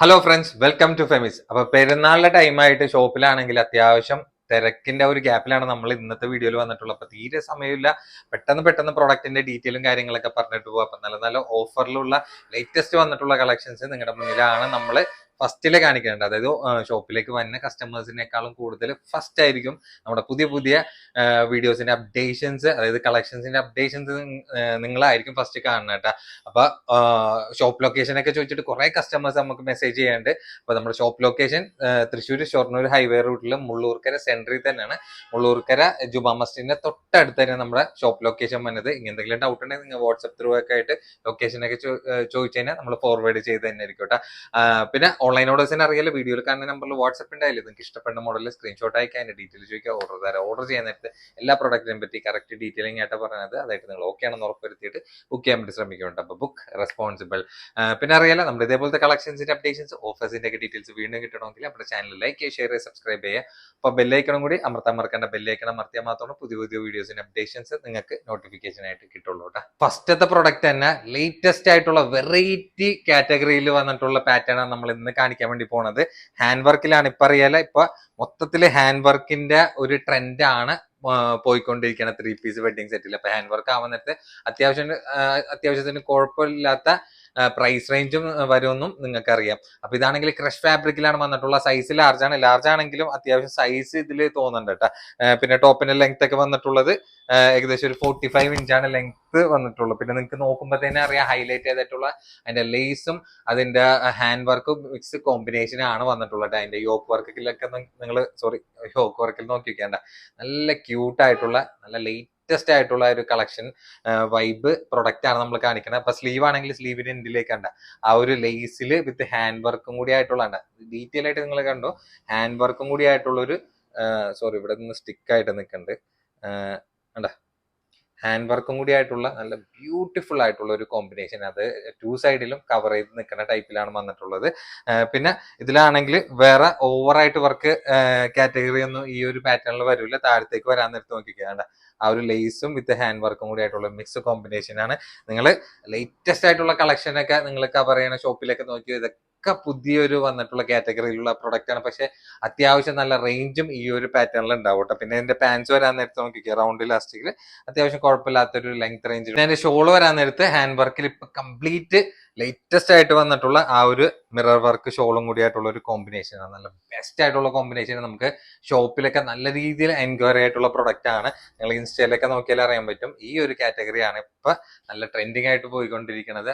Hello friends, welcome to ഫെമിസ്. അപ്പൊ പെരുന്നാളിന്റെ ടൈമായിട്ട് ഷോപ്പിലാണെങ്കിൽ അത്യാവശ്യം തിരക്കിന്റെ ഒരു ഗ്യാപ്പിലാണ് നമ്മൾ ഇന്നത്തെ വീഡിയോയിൽ വന്നിട്ടുള്ളത്. അപ്പൊ തീരെ സമയമില്ല, പെട്ടെന്ന് പ്രൊഡക്റ്റിന്റെ ഡീറ്റെയിലും കാര്യങ്ങളൊക്കെ പറഞ്ഞിട്ട് പോകാം. അപ്പൊ നല്ല നല്ല ഓഫറിലുള്ള ലേറ്റസ്റ്റ് വന്നിട്ടുള്ള കളക്ഷൻസ് നിങ്ങളുടെ മുന്നിലാണ് നമ്മൾ ഫസ്റ്റിലെ കാണിക്കേണ്ടത്. അതായത് ഷോപ്പിലേക്ക് വരുന്ന കസ്റ്റമേഴ്സിനേക്കാളും കൂടുതൽ ഫസ്റ്റ് ആയിരിക്കും നമ്മുടെ പുതിയ പുതിയ വീഡിയോസിന്റെ അപ്ഡേഷൻസ്, അതായത് കളക്ഷൻസിന്റെ അപ്ഡേഷൻസ് നിങ്ങളായിരിക്കും ഫസ്റ്റ് കാണുന്നത് കേട്ടോ. അപ്പൊ ഷോപ്പ് ലൊക്കേഷൻ ഒക്കെ ചോദിച്ചിട്ട് കുറെ കസ്റ്റമേഴ്സ് നമുക്ക് മെസ്സേജ് ചെയ്യാണ്ട്. അപ്പൊ നമ്മുടെ shop location Thrissur Shoranur highway റൂട്ടിൽ മുള്ളൂർക്കര സെൻട്രിൽ തന്നെയാണ്. മുള്ളൂർക്കര ജുമാ മസ്ജിദിന്റെ തൊട്ടടുത്ത് തന്നെ നമ്മുടെ ഷോപ്പ് ലൊക്കേഷൻ വന്നത്. ഇനി എന്തെങ്കിലും ഡൗട്ട് ഉണ്ടെങ്കിൽ നിങ്ങൾ വാട്സ്ആപ്പ് ത്രൂ ഒക്കെ ആയിട്ട് ലൊക്കേഷൻ ഒക്കെ ചോദിച്ചു കഴിഞ്ഞാൽ നമ്മൾ ഫോർവേഡ് ചെയ്ത് തന്നെ ആയിരിക്കും കേട്ടോ. പിന്നെ ഓൺലൈൻ ഓർഡേഴ്സിന് അറിയാലോ, വീഡിയോയിൽ കാണുന്ന നമ്പറിൽ വാട്സ്ആപ്പ് ഉണ്ടായാലും നിങ്ങൾക്ക് ഇഷ്ടപ്പെട്ട മോഡലിൽ സ്ക്രീൻഷോട്ട് അയക്കാൻ അതിന്റെ ഡീറ്റെയിൽ ചോദിക്കുക, ഓർഡർ തരാം. ഓർഡർ ചെയ്യാൻ നേരത്തെ എല്ലാ പ്രൊഡക്റ്റിനെ പറ്റി കറക്റ്റ് ഡീറ്റെയിലിംഗ് ആയിട്ട് പറഞ്ഞത്, അതായിട്ട് നിങ്ങൾ ഓക്കെ ആണെന്ന് ഉറപ്പുവരുത്തിയിട്ട് ബുക്ക് ചെയ്യാൻ വേണ്ടി ശ്രമിക്കുന്നുണ്ട്. അപ്പൊ ബുക്ക് റെസ്പോൺസിബിൾ. പിന്നെ അറിയാലോ, നമ്മുടെ ഇതേപോലത്തെ കളക്ഷൻസിന്റെ അപ്ഡേഷൻസ് ഓഫേഴ്സിന്റെ ഒക്കെ ഡീറ്റെയിൽസ് വീണ്ടും കിട്ടണമെങ്കിൽ നമ്മുടെ ചാനൽ ലൈക്ക് ചെയ്യുക, ഷെയർ ചെയ്യുക, സബ്സ്ക്രൈബ് ചെയ്യുക. അപ്പൊ ബെല്ലൈക്കണം കൂടി അമർത്താൻ മറക്കേണ്ട. ബെല്ലൈക്കണം അമർത്തിയാൽ മാത്രമാണ് പുതിയ പുതിയ വീഡിയോസിന്റെ അപ്ഡേഷൻസ് നിങ്ങൾക്ക് നോട്ടിഫിക്കേഷൻ ആയിട്ട് കിട്ടുള്ളൂ കേട്ടോ. ഫസ്റ്റത്തെ പ്രൊഡക്റ്റ് തന്നെ ലേറ്റസ്റ്റ് ആയിട്ടുള്ള വെറൈറ്റി കാറ്റഗറിയിൽ വന്നിട്ടുള്ള പാറ്റേൺ ആണ് നമ്മൾ ഇന്ന് കാണിക്കാൻ വേണ്ടി പോണത്. ഹാൻഡ് വർക്കിലാണ്. ഇപ്പൊ അറിയാലോ, ഇപ്പൊ മൊത്തത്തില് ഹാൻഡ് വർക്കിന്റെ ഒരു ട്രെൻഡ് ആണ് പോയിക്കൊണ്ടിരിക്കുകയാണ് 3 പീസ് വെഡിങ് സെറ്റിൽ. അപ്പൊ ഹാൻഡ് വർക്ക് ആവുന്ന നേരത്തെ അത്യാവശ്യത്തിന് കുഴപ്പമില്ലാത്ത പ്രൈസ് റേഞ്ചും വരുമെന്നും നിങ്ങൾക്ക് അറിയാം. അപ്പൊ ഇതാണെങ്കിൽ ക്രഷ് ഫാബ്രിക്കിലാണ് വന്നിട്ടുള്ള. സൈസ് ലാർജ് ആണെങ്കിലും അത്യാവശ്യം സൈസ് ഇതിൽ തോന്നുന്നുണ്ട് കേട്ടോ. പിന്നെ ടോപ്പിന്റെ ലെങ്ത് ഒക്കെ വന്നിട്ടുള്ളത് ഏകദേശം ഒരു 45 ഇഞ്ചാണ് ലെങ്ത് വന്നിട്ടുള്ളത്. പിന്നെ നിങ്ങൾക്ക് നോക്കുമ്പോൾ തന്നെ അറിയാം, ഹൈലൈറ്റ് ചെയ്തിട്ടുള്ള അതിന്റെ ലേസും അതിന്റെ ഹാൻഡ് വർക്കും മിക്സ് കോമ്പിനേഷൻ ആണ് വന്നിട്ടുള്ളത്. അതിന്റെ യോക്ക് വർക്കിലൊക്കെ നിങ്ങൾ യോക്ക് വർക്കിൽ നോക്കി വെക്കേണ്ട. നല്ല ക്യൂട്ട് ആയിട്ടുള്ള നല്ല ലേറ്റസ്റ്റ് ആയിട്ടുള്ള ഒരു കളക്ഷൻ വൈബ് പ്രൊഡക്റ്റ് ആണ് നമ്മൾ കാണിക്കുന്നത്. അപ്പൊ സ്ലീവ് ആണെങ്കിൽ സ്ലീവിന്റെ എൻഡിലേക്ക് കണ്ട ആ ഒരു ലേസിൽ വിത്ത് ഹാൻഡ് വർക്കും കൂടി ആയിട്ടുള്ള ഡീറ്റെയിൽ ആയിട്ട് നിങ്ങൾ കണ്ടോ. ഹാൻഡ് വർക്കും കൂടി ആയിട്ടുള്ള ഒരു ഇവിടെ നിന്ന് സ്റ്റിക്ക് ആയിട്ട് നിൽക്കുന്നുണ്ട്. ഹാൻഡ് വർക്കും കൂടി ആയിട്ടുള്ള നല്ല ബ്യൂട്ടിഫുൾ ആയിട്ടുള്ള ഒരു കോമ്പിനേഷൻ. അത് 2 സൈഡിലും കവർ ചെയ്ത് നിൽക്കുന്ന ടൈപ്പിലാണ് വന്നിട്ടുള്ളത്. പിന്നെ ഇതിലാണെങ്കിൽ വേറെ ഓവറായിട്ട് വർക്ക് കാറ്റഗറി ഒന്നും ഈ ഒരു പാറ്റേണിൽ വരില്ല. താഴത്തേക്ക് വരാൻ നേരത്ത് നോക്കിക്കാണ്ട ആ ഒരു ലേസും വിത്ത് ഹാൻഡ് വർക്കും കൂടി ആയിട്ടുള്ള മിക്സ് കോമ്പിനേഷൻ ആണ്. നിങ്ങൾ ലേറ്റസ്റ്റ് ആയിട്ടുള്ള കളക്ഷനൊക്കെ നിങ്ങൾ കവർ ചെയ്യുന്ന ഷോപ്പിലൊക്കെ നോക്കി ഇതൊക്കെ പുതിയൊരു വന്നിട്ടുള്ള കാറ്റഗറിയിലുള്ള പ്രൊഡക്റ്റ് ആണ്. പക്ഷെ അത്യാവശ്യം നല്ല റേഞ്ചും ഈ ഒരു പാറ്റേണിൽ ഉണ്ടാവും കേട്ടോ. പിന്നെ ഇതിന്റെ പാൻസ് വരാൻ നേരത്തെ നോക്കിക്കുക, റൗണ്ട് ഇലാസ്റ്റിക്കിൽ അത്യാവശ്യം കുഴപ്പമില്ലാത്തൊരു ലെങ്ത് റേഞ്ച്. അതിന്റെ ഷോള് വരാൻ നേരത്ത് ഹാൻഡ് വർക്കിൽ ഇപ്പൊ കംപ്ലീറ്റ് ലേറ്റസ്റ്റ് ആയിട്ട് വന്നിട്ടുള്ള ആ ഒരു മിറർ വർക്ക് ഷോളും കൂടി ആയിട്ടുള്ള ഒരു കോമ്പിനേഷൻ ആണ്. നല്ല ബെസ്റ്റ് ആയിട്ടുള്ള കോമ്പിനേഷൻ. നമുക്ക് ഷോപ്പിലൊക്കെ നല്ല രീതിയിൽ എൻക്വയറി ആയിട്ടുള്ള പ്രൊഡക്റ്റ് ആണ്. നിങ്ങൾ ഇൻസ്റ്റയിലൊക്കെ നോക്കിയാൽ അറിയാൻ പറ്റും. ഈ ഒരു കാറ്റഗറിയാണ് ഇപ്പൊ നല്ല ട്രെൻഡിങ് ആയിട്ട് പോയിക്കൊണ്ടിരിക്കുന്നത്.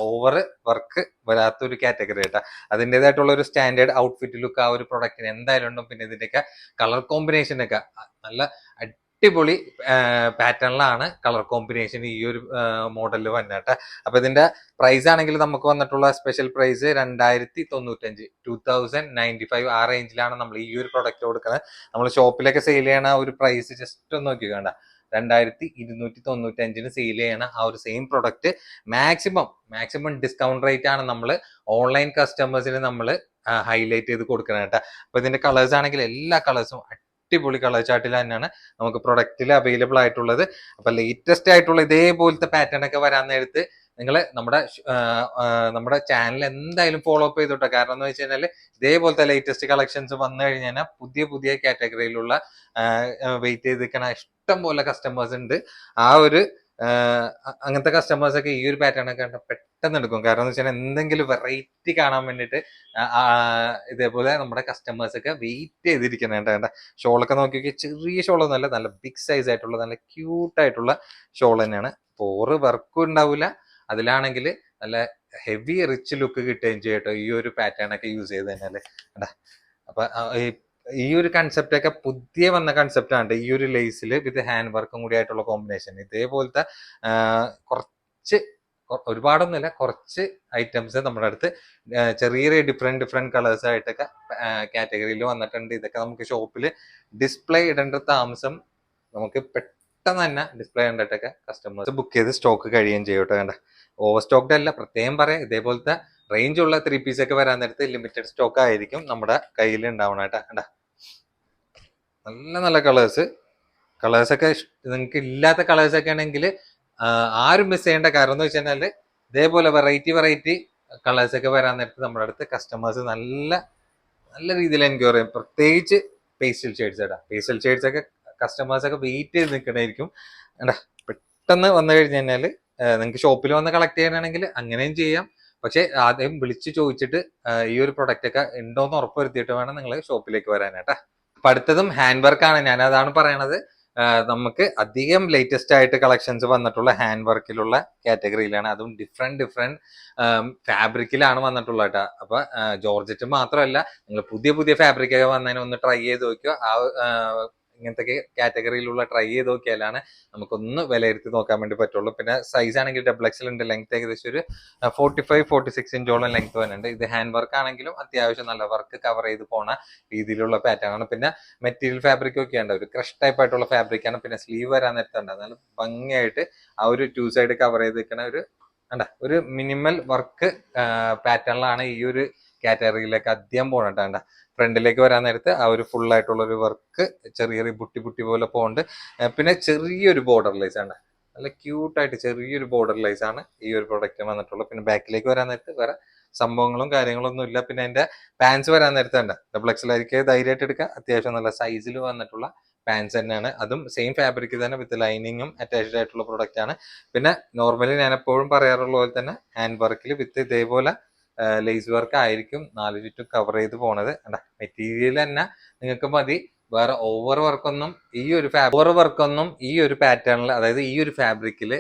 ഓവർ വർക്ക് വരാത്തൊരു കാറ്റഗറി ആയിട്ടാ. അതിൻ്റെതായിട്ടുള്ള ഒരു സ്റ്റാൻഡേർഡ് ഔട്ട്ഫിറ്റ് ലുക്ക് ആ ഒരു പ്രൊഡക്റ്റിന് എന്തായാലും ഉണ്ടും. പിന്നെ ഇതിന്റെയൊക്കെ കളർ കോമ്പിനേഷനൊക്കെ നല്ല അടിപൊളി പാറ്റേണിലാണ് കളർ കോമ്പിനേഷൻ ഈ ഒരു മോഡലിൽ വന്നിട്ട്. അപ്പൊ ഇതിന്റെ പ്രൈസ് ആണെങ്കിൽ നമുക്ക് വന്നിട്ടുള്ള സ്പെഷ്യൽ പ്രൈസ് 2095 ആ റേഞ്ചിലാണ് നമ്മൾ ഈ ഒരു പ്രൊഡക്റ്റ് കൊടുക്കുന്നത്. നമ്മൾ ഷോപ്പിലൊക്കെ സെയിൽ ചെയ്യണ ഒരു പ്രൈസ് ജസ്റ്റ് ഒന്ന് നോക്കി വേണ്ട, 2295 സെയിൽ ചെയ്യണ ആ ഒരു same product maximum discount rate ആണ് നമ്മൾ ഓൺലൈൻ കസ്റ്റമേഴ്സിന് നമ്മൾ ഹൈലൈറ്റ് ചെയ്ത് കൊടുക്കണം കേട്ടോ. അപ്പൊ ഇതിന്റെ കളേഴ്സ് ആണെങ്കിൽ എല്ലാ കളേഴ്സും അടിപൊളി കളർ ചാർട്ടിൽ തന്നെയാണ് നമുക്ക് പ്രൊഡക്റ്റിൽ അവൈലബിൾ ആയിട്ടുള്ളത്. അപ്പൊ ലേറ്റസ്റ്റ് ആയിട്ടുള്ള ഇതേപോലത്തെ പാറ്റേൺ ഒക്കെ വരാൻ നേരത്ത് നിങ്ങൾ നമ്മുടെ ചാനൽ എന്തായാലും ഫോളോ അപ്പ് ചെയ്തോട്ടെ. കാരണം എന്ന് വെച്ച് കഴിഞ്ഞാൽ ഇതേപോലത്തെ ലേറ്റസ്റ്റ് കളക്ഷൻസ് വന്നു കഴിഞ്ഞാൽ പുതിയ കാറ്റഗറിയിലുള്ള വെയിറ്റ് ചെയ്ത് നിൽക്കണ ഇഷ്ടം പോലെ കസ്റ്റമേഴ്സ് ഉണ്ട്. ആ ഒരു അങ്ങനത്തെ കസ്റ്റമേഴ്സ് ഒക്കെ ഈ ഒരു പാറ്റേൺ ഒക്കെ പെട്ടെന്ന് എടുക്കും. കാരണം എന്ന് വെച്ചാൽ എന്തെങ്കിലും വെറൈറ്റി കാണാൻ വേണ്ടിയിട്ട് ഇതേപോലെ നമ്മുടെ കസ്റ്റമേഴ്സ് ഒക്കെ വെയിറ്റ് ചെയ്തിരിക്കുന്നുണ്ട്. ഷോളൊക്കെ നോക്കി, ചെറിയ ഷോളൊന്നുമല്ല, നല്ല ബിഗ് സൈസ് ആയിട്ടുള്ള നല്ല ക്യൂട്ട് ആയിട്ടുള്ള ഷോൾ തന്നെയാണ്. ഓറ് വർക്കും ഉണ്ടാവില്ല. അതിലാണെങ്കിൽ നല്ല ഹെവി റിച്ച് ലുക്ക് കിട്ടുകയും ചെയ്യട്ടോ ഈ ഒരു പാറ്റേൺ ഒക്കെ യൂസ് ചെയ്ത് കഴിഞ്ഞാല്. അപ്പൊ ഈ ഒരു കൺസെപ്റ്റ് ഒക്കെ പുതിയ വന്ന കൺസെപ്റ്റ് ആണ്. ഈ ഒരു ലേസിൽ വിത്ത് ഹാൻഡ് വർക്കും കൂടി ആയിട്ടുള്ള കോമ്പിനേഷൻ. ഇതേപോലത്തെ കുറച്ച് ഒരുപാടൊന്നുമില്ല, കുറച്ച് ഐറ്റംസ് നമ്മുടെ അടുത്ത് ചെറിയ ഡിഫറെന്റ് കളേഴ്സ് ആയിട്ടൊക്കെ കാറ്റഗറിയിൽ വന്നിട്ടുണ്ട്. ഇതൊക്കെ നമുക്ക് ഷോപ്പിൽ ഡിസ്പ്ലേ ഇടേണ്ട താമസം നമുക്ക് പെട്ടെന്ന് തന്നെ ഡിസ്പ്ലേ കണ്ടിട്ടൊക്കെ കസ്റ്റമേഴ്സ് ബുക്ക് ചെയ്ത് സ്റ്റോക്ക് കഴിയുകയും ചെയ്യട്ടോ. വേണ്ട ഓവർ സ്റ്റോക്ക്ഡ് അല്ല, പ്രത്യേകം പറയാം. ഇതേപോലത്തെ റേഞ്ച് ഉള്ള 3 പീസ് ഒക്കെ വരാൻ നേരത്ത് ലിമിറ്റഡ് സ്റ്റോക്ക് ആയിരിക്കും നമ്മുടെ കയ്യിൽ ഉണ്ടാവണം കേട്ടോ. കണ്ട നല്ല കളേഴ്സൊക്കെ നിങ്ങൾക്ക് ഇല്ലാത്ത കളേഴ്സൊക്കെ ആണെങ്കിൽ ആരും മിസ് ചെയ്യേണ്ട. കാരണം എന്ന് വെച്ച് കഴിഞ്ഞാൽ ഇതേപോലെ വെറൈറ്റി കളേഴ്സ് ഒക്കെ വരാൻ നേരത്ത് നമ്മുടെ അടുത്ത് കസ്റ്റമേഴ്സ് നല്ല നല്ല രീതിയിൽ എൻക്വയറി ചെയ്യും. പ്രത്യേകിച്ച് പേസ്റ്റൽ ഷെയ്ഡ്സ് ഏട്ടാ. പേസ്റ്റൽ ഷെയ്ഡ്സ് ഒക്കെ കസ്റ്റമേഴ്സ് ഒക്കെ വെയിറ്റ് ചെയ്ത് നിൽക്കണായിരിക്കും. ഏട്ടാ പെട്ടെന്ന് വന്നു കഴിഞ്ഞ് കഴിഞ്ഞാല് നിങ്ങൾക്ക് ഷോപ്പിൽ വന്ന് കളക്ട് ചെയ്യാനാണെങ്കിൽ അങ്ങനെയും ചെയ്യാം. പക്ഷെ ആദ്യം വിളിച്ച് ചോദിച്ചിട്ട് ഈ ഒരു പ്രൊഡക്റ്റ് ഒക്കെ ഉണ്ടോന്ന് ഉറപ്പ് വരുത്തിയിട്ട് വേണം നിങ്ങൾ ഷോപ്പിലേക്ക് വരാനായിട്ടാ. അപ്പൊ അടുത്തതും ഹാൻഡ് വർക്ക് ആണ്. ഞാൻ അതാണ് പറയണത്. നമുക്ക് അധികം ലേറ്റസ്റ്റ് ആയിട്ട് കളക്ഷൻസ് വന്നിട്ടുള്ള ഹാൻഡ് വർക്കിലുള്ള കാറ്റഗറിയിലാണ്. അതും ഡിഫറെന്റ് ഫാബ്രിക്കിലാണ് വന്നിട്ടുള്ളത് കേട്ടോ. അപ്പൊ ജോർജറ്റ് മാത്രമല്ല, നിങ്ങൾ പുതിയ പുതിയ ഫാബ്രിക് ഒക്കെ വന്നതിന് ഒന്ന് ട്രൈ ചെയ്ത് നോക്കുക. ഇങ്ങനത്തെ കാറ്റഗറിയിലുള്ള ട്രൈ ചെയ്ത് നോക്കിയാലാണ് നമുക്കൊന്ന് വിലയിരുത്തി നോക്കാൻ വേണ്ടി പറ്റുള്ളൂ. പിന്നെ സൈസ് ആണെങ്കിൽ XXL ഉണ്ട്. ലെങ്ത് ഏകദേശം ഒരു 45-46 ഇഞ്ചോളം ലെങ്ത് വരുന്നുണ്ട്. ഇത് ഹാൻഡ് വർക്ക് ആണെങ്കിലും അത്യാവശ്യം നല്ല വർക്ക് കവർ ചെയ്ത് പോണ രീതിയിലുള്ള പാറ്റേൺ ആണ്. പിന്നെ മെറ്റീരിയൽ ഫാബ്രിക് ഒക്കെ ഉണ്ട്, ഒരു ക്രഷ് ടൈപ്പ് ആയിട്ടുള്ള ഫാബ്രിക് ആണ്. പിന്നെ സ്ലീവ് വരാൻ നേരത്തുണ്ട്, നല്ല ഭംഗിയായിട്ട് ആ ഒരു 2 സൈഡ് കവർ ചെയ്ത് നിൽക്കുന്ന ഒരു മിനിമൽ വർക്ക് പാറ്റേണിലാണ് ഈ ഒരു കാറ്റഗറിയിലേക്ക് ആദ്യം പോകണ്ട. ഫ്രണ്ടിലേക്ക് വരാൻ നേരത്ത് ആ ഒരു ഫുൾ ആയിട്ടുള്ള ഒരു വർക്ക് ചെറിയ ബുട്ടി ബുട്ടി പോലെ പോകുന്നുണ്ട്. പിന്നെ ചെറിയൊരു ബോർഡർ ലൈസ് ആണ്, നല്ല ക്യൂട്ടായിട്ട് ചെറിയൊരു ബോർഡർ ലൈസ് ആണ് ഈ ഒരു പ്രൊഡക്റ്റ് വന്നിട്ടുള്ളത്. പിന്നെ ബാക്കിലേക്ക് വരാൻ നേരത്ത് വേറെ സംഭവങ്ങളും കാര്യങ്ങളൊന്നും ഇല്ല. പിന്നെ അതിന്റെ പാൻസ് വരാൻ നേരത്തെ ഉണ്ട് XXL ആയിരിക്കും, ധൈര്യമായിട്ട് എടുക്കുക. അത്യാവശ്യം നല്ല സൈസിൽ വന്നിട്ടുള്ള പാൻസ് തന്നെയാണ്. അതും സെയിം ഫാബ്രിക് തന്നെ വിത്ത് ലൈനിങ്ങും അറ്റാച്ച്ഡ് ആയിട്ടുള്ള പ്രൊഡക്റ്റ് ആണ്. പിന്നെ നോർമലി ഞാൻ എപ്പോഴും പറയാറുള്ള പോലെ തന്നെ ഹാൻഡ് വർക്കിൽ വിത്ത് ഇതേപോലെ ലേസ് വർക്ക് ആയിരിക്കും 4 ചുറ്റും കവർ ചെയ്ത് പോണത്. മെറ്റീരിയൽ തന്നെ നിങ്ങൾക്ക് മതി, വേറെ ഓവർ വർക്കൊന്നും ഈ ഒരു പാറ്റേണിൽ, അതായത് ഈ ഒരു ഫാബ്രിക്കിൽ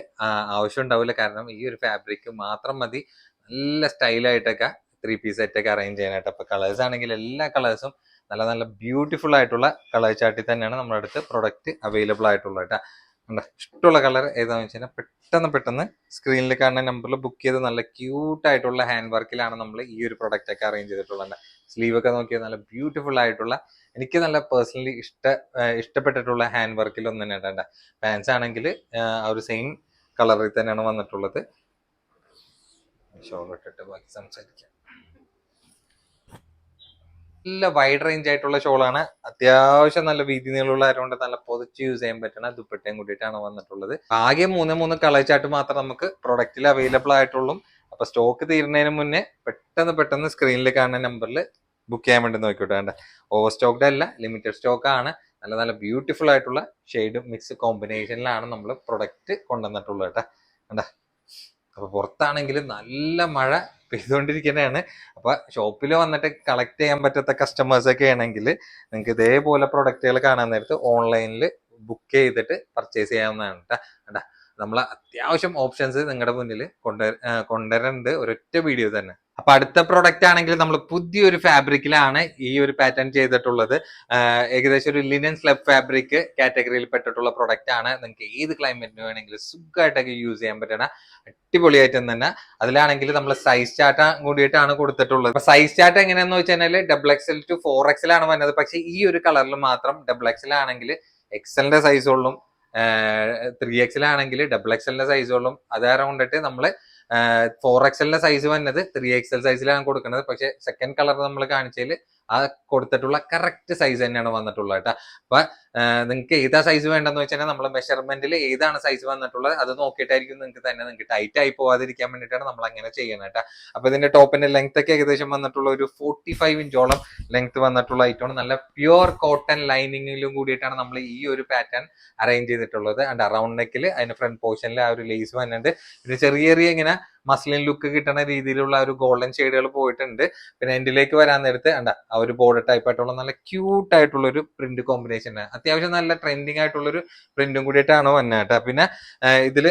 ആവശ്യം ഉണ്ടാവില്ല. കാരണം ഈ ഒരു ഫാബ്രിക് മാത്രം മതി നല്ല സ്റ്റൈലായിട്ടൊക്കെ 3 പീസ് സെറ്റ് ഒക്കെ അറേഞ്ച് ചെയ്യാനായിട്ട്. അപ്പൊ കളേഴ്സ് ആണെങ്കിൽ എല്ലാ കളേഴ്സും നല്ല നല്ല ബ്യൂട്ടിഫുൾ ആയിട്ടുള്ള കളർ ചാർട്ടിൽ തന്നെയാണ് നമ്മുടെ അടുത്ത് പ്രൊഡക്റ്റ് അവൈലബിൾ ആയിട്ടുള്ളത് കേട്ടോ. ഇഷ്ടമുള്ള കളർ ഏതാണെന്ന് വെച്ച് കഴിഞ്ഞാൽ പെട്ടെന്ന് സ്ക്രീനിൽ കാണുന്ന നമ്പറിൽ ബുക്ക് ചെയ്ത് നല്ല ക്യൂട്ടായിട്ടുള്ള ഹാൻഡ് വർക്കിലാണ് നമ്മൾ ഈ ഒരു പ്രൊഡക്റ്റ് ഒക്കെ അറേഞ്ച് ചെയ്തിട്ടുള്ളത്. സ്ലീവ് ഒക്കെ നോക്കിയാൽ നല്ല ബ്യൂട്ടിഫുൾ ആയിട്ടുള്ള, എനിക്ക് നല്ല പേഴ്സണലി ഇഷ്ടപ്പെട്ടിട്ടുള്ള ഹാൻഡ് വർക്കിൽ ഒന്നും തന്നെ ഇടണ്ട. പാൻസ് ആണെങ്കിൽ ആ ഒരു സെയിം കളറിൽ തന്നെയാണ് വന്നിട്ടുള്ളത്. ഷോൾ ഇട്ടിട്ട് ബാക്കി സംസാരിക്കാം. നല്ല വൈഡ് റേഞ്ച് ആയിട്ടുള്ള ഷോളാണ്. അത്യാവശ്യം നല്ല വീതി നീളമുള്ള ആയതുകൊണ്ട് നല്ല പൊതിച്ച് യൂസ് ചെയ്യാൻ പറ്റുന്ന ദുപ്പട്ടയും കൂടിയിട്ടാണ് വന്നിട്ടുള്ളത്. ആകെ 3 കളർ ചാർട്ട് മാത്രം നമുക്ക് പ്രൊഡക്റ്റിൽ അവൈലബിൾ ആയിട്ടുള്ളൂ. അപ്പൊ സ്റ്റോക്ക് തീരുന്നതിന് മുന്നേ പെട്ടെന്ന് സ്ക്രീനിൽ കാണുന്ന നമ്പറിൽ ബുക്ക് ചെയ്യാൻ വേണ്ടി നോക്കിയിട്ട് വേണ്ട. ഓവർ സ്റ്റോക്ക്ഡ് അല്ല, ലിമിറ്റഡ് സ്റ്റോക്ക് ആണ്. നല്ല നല്ല ബ്യൂട്ടിഫുൾ ആയിട്ടുള്ള ഷെയ്ഡ് മിക്സ് കോമ്പിനേഷനിലാണ് നമ്മൾ പ്രൊഡക്റ്റ് കൊണ്ടുവന്നിട്ടുള്ളത് കേട്ടോ. കണ്ട, അപ്പൊ പുറത്താണെങ്കിൽ നല്ല മഴ പെയ്തുകൊണ്ടിരിക്കുന്നതാണ്. അപ്പൊ ഷോപ്പിൽ വന്നിട്ട് കളക്ട് ചെയ്യാൻ പറ്റാത്ത കസ്റ്റമേഴ്സ് ഒക്കെ ആണെങ്കിൽ നിങ്ങൾക്ക് ഇതേപോലെ പ്രൊഡക്റ്റുകൾ കാണാൻ നേരത്ത് ഓൺലൈനിൽ ബുക്ക് ചെയ്തിട്ട് പർച്ചേസ് ചെയ്യാവുന്നതാണ് കേട്ടോ. നമ്മൾ അത്യാവശ്യം ഓപ്ഷൻസ് നിങ്ങളുടെ മുന്നിൽ കൊണ്ടുവരുന്നുണ്ട് ഒരൊറ്റ വീഡിയോ തന്നെ. അപ്പൊ അടുത്ത പ്രൊഡക്റ്റ് ആണെങ്കിൽ നമ്മൾ പുതിയൊരു ഫാബ്രിക്കിലാണ് ഈ ഒരു പാറ്റേൺ ചെയ്തിട്ടുള്ളത്. ഏകദേശം ഒരു ലിനൻ സ്ലബ് ഫാബ്രിക് കാറ്റഗറിയിൽ പെട്ടിട്ടുള്ള പ്രൊഡക്റ്റ് ആണ്. നിങ്ങൾക്ക് ഏത് ക്ലൈമറ്റിന് വേണമെങ്കിലും സുഖമായിട്ടൊക്കെ യൂസ് ചെയ്യാൻ പറ്റണ അടിപൊളിയായിട്ട് തന്നെ. അതിലാണെങ്കിൽ നമ്മൾ സൈസ് ചാർട്ട് കൂടിയിട്ടാണ് കൊടുത്തിട്ടുള്ളത്. അപ്പൊ സൈസ് ചാർട്ട് എങ്ങനെയാന്ന് വെച്ച് കഴിഞ്ഞാൽ XXL to 4XL ആണ് വന്നത്. പക്ഷെ ഈ ഒരു കളറിൽ മാത്രം XXL ആണെങ്കിൽ XLന്റെ സൈസുകളും 3XL ആണെങ്കിൽ XXLന്റെ സൈസുകളും അതാരം കൊണ്ടിട്ട് നമ്മള് 4XLന്റെ സൈസ് വന്നത് 3XL സൈസിലാണ് കൊടുക്കുന്നത്. പക്ഷെ സെക്കൻഡ് കളർ നമ്മൾ കാണിച്ചതിൽ ആ കൊടുത്തിട്ടുള്ള കറക്റ്റ് സൈസ് തന്നെയാണ് വന്നിട്ടുള്ളത് കേട്ടോ. അപ്പൊ നിങ്ങൾക്ക് ഏതാ സൈസ് വേണ്ടെന്ന് വെച്ചാൽ നമ്മൾ മെഷർമെന്റിൽ ഏതാണ് സൈസ് വന്നിട്ടുള്ളത് അത് നോക്കിയിട്ടായിരിക്കും നിങ്ങൾക്ക് ടൈറ്റ് ആയി പോവാതിരിക്കാൻ വേണ്ടിയിട്ടാണ് നമ്മൾ അങ്ങനെ ചെയ്യണം കേട്ടോ. അപ്പൊ ഇതിന്റെ ടോപ്പിന്റെ ലെങ്ത് ഒക്കെ ഏകദേശം വന്നിട്ടുള്ള ഒരു 45 ഇഞ്ചോളം ലെങ്ത് വന്നിട്ടുള്ള ഐറ്റമാണ്. നല്ല പ്യുവർ കോട്ടൺ ലൈനിങ്ങിലും കൂടിയിട്ടാണ് നമ്മൾ ഈ ഒരു പാറ്റേൺ അറേഞ്ച് ചെയ്തിട്ടുള്ളത്. ആൻഡ് അറൌണ്ട് നെക്കിൽ അതിന്റെ ഫ്രണ്ട് പോർഷനിൽ ആ ഒരു ലേസ് വന്നിട്ടുണ്ട്. പിന്നെ ചെറിയ ഇങ്ങനെ മസ്ലിൻ ലുക്ക് കിട്ടുന്ന രീതിയിലുള്ള ഒരു ഗോൾഡൻ ഷെയ്ഡുകൾ പോയിട്ടുണ്ട്. പിന്നെ എൻഡിലേക്ക് വരാൻ നേരത്ത് ആ ഒരു ബോർഡർ ടൈപ്പ് ആയിട്ടുള്ള നല്ല ക്യൂട്ട് ആയിട്ടുള്ള ഒരു പ്രിന്റ് കോമ്പിനേഷൻ, അത്യാവശ്യം നല്ല ട്രെൻഡിങ് ആയിട്ടുള്ള ഒരു പ്രിന്റും കൂടിയിട്ടാണ് വന്നത് കേട്ടോ. പിന്നെ ഇതിൽ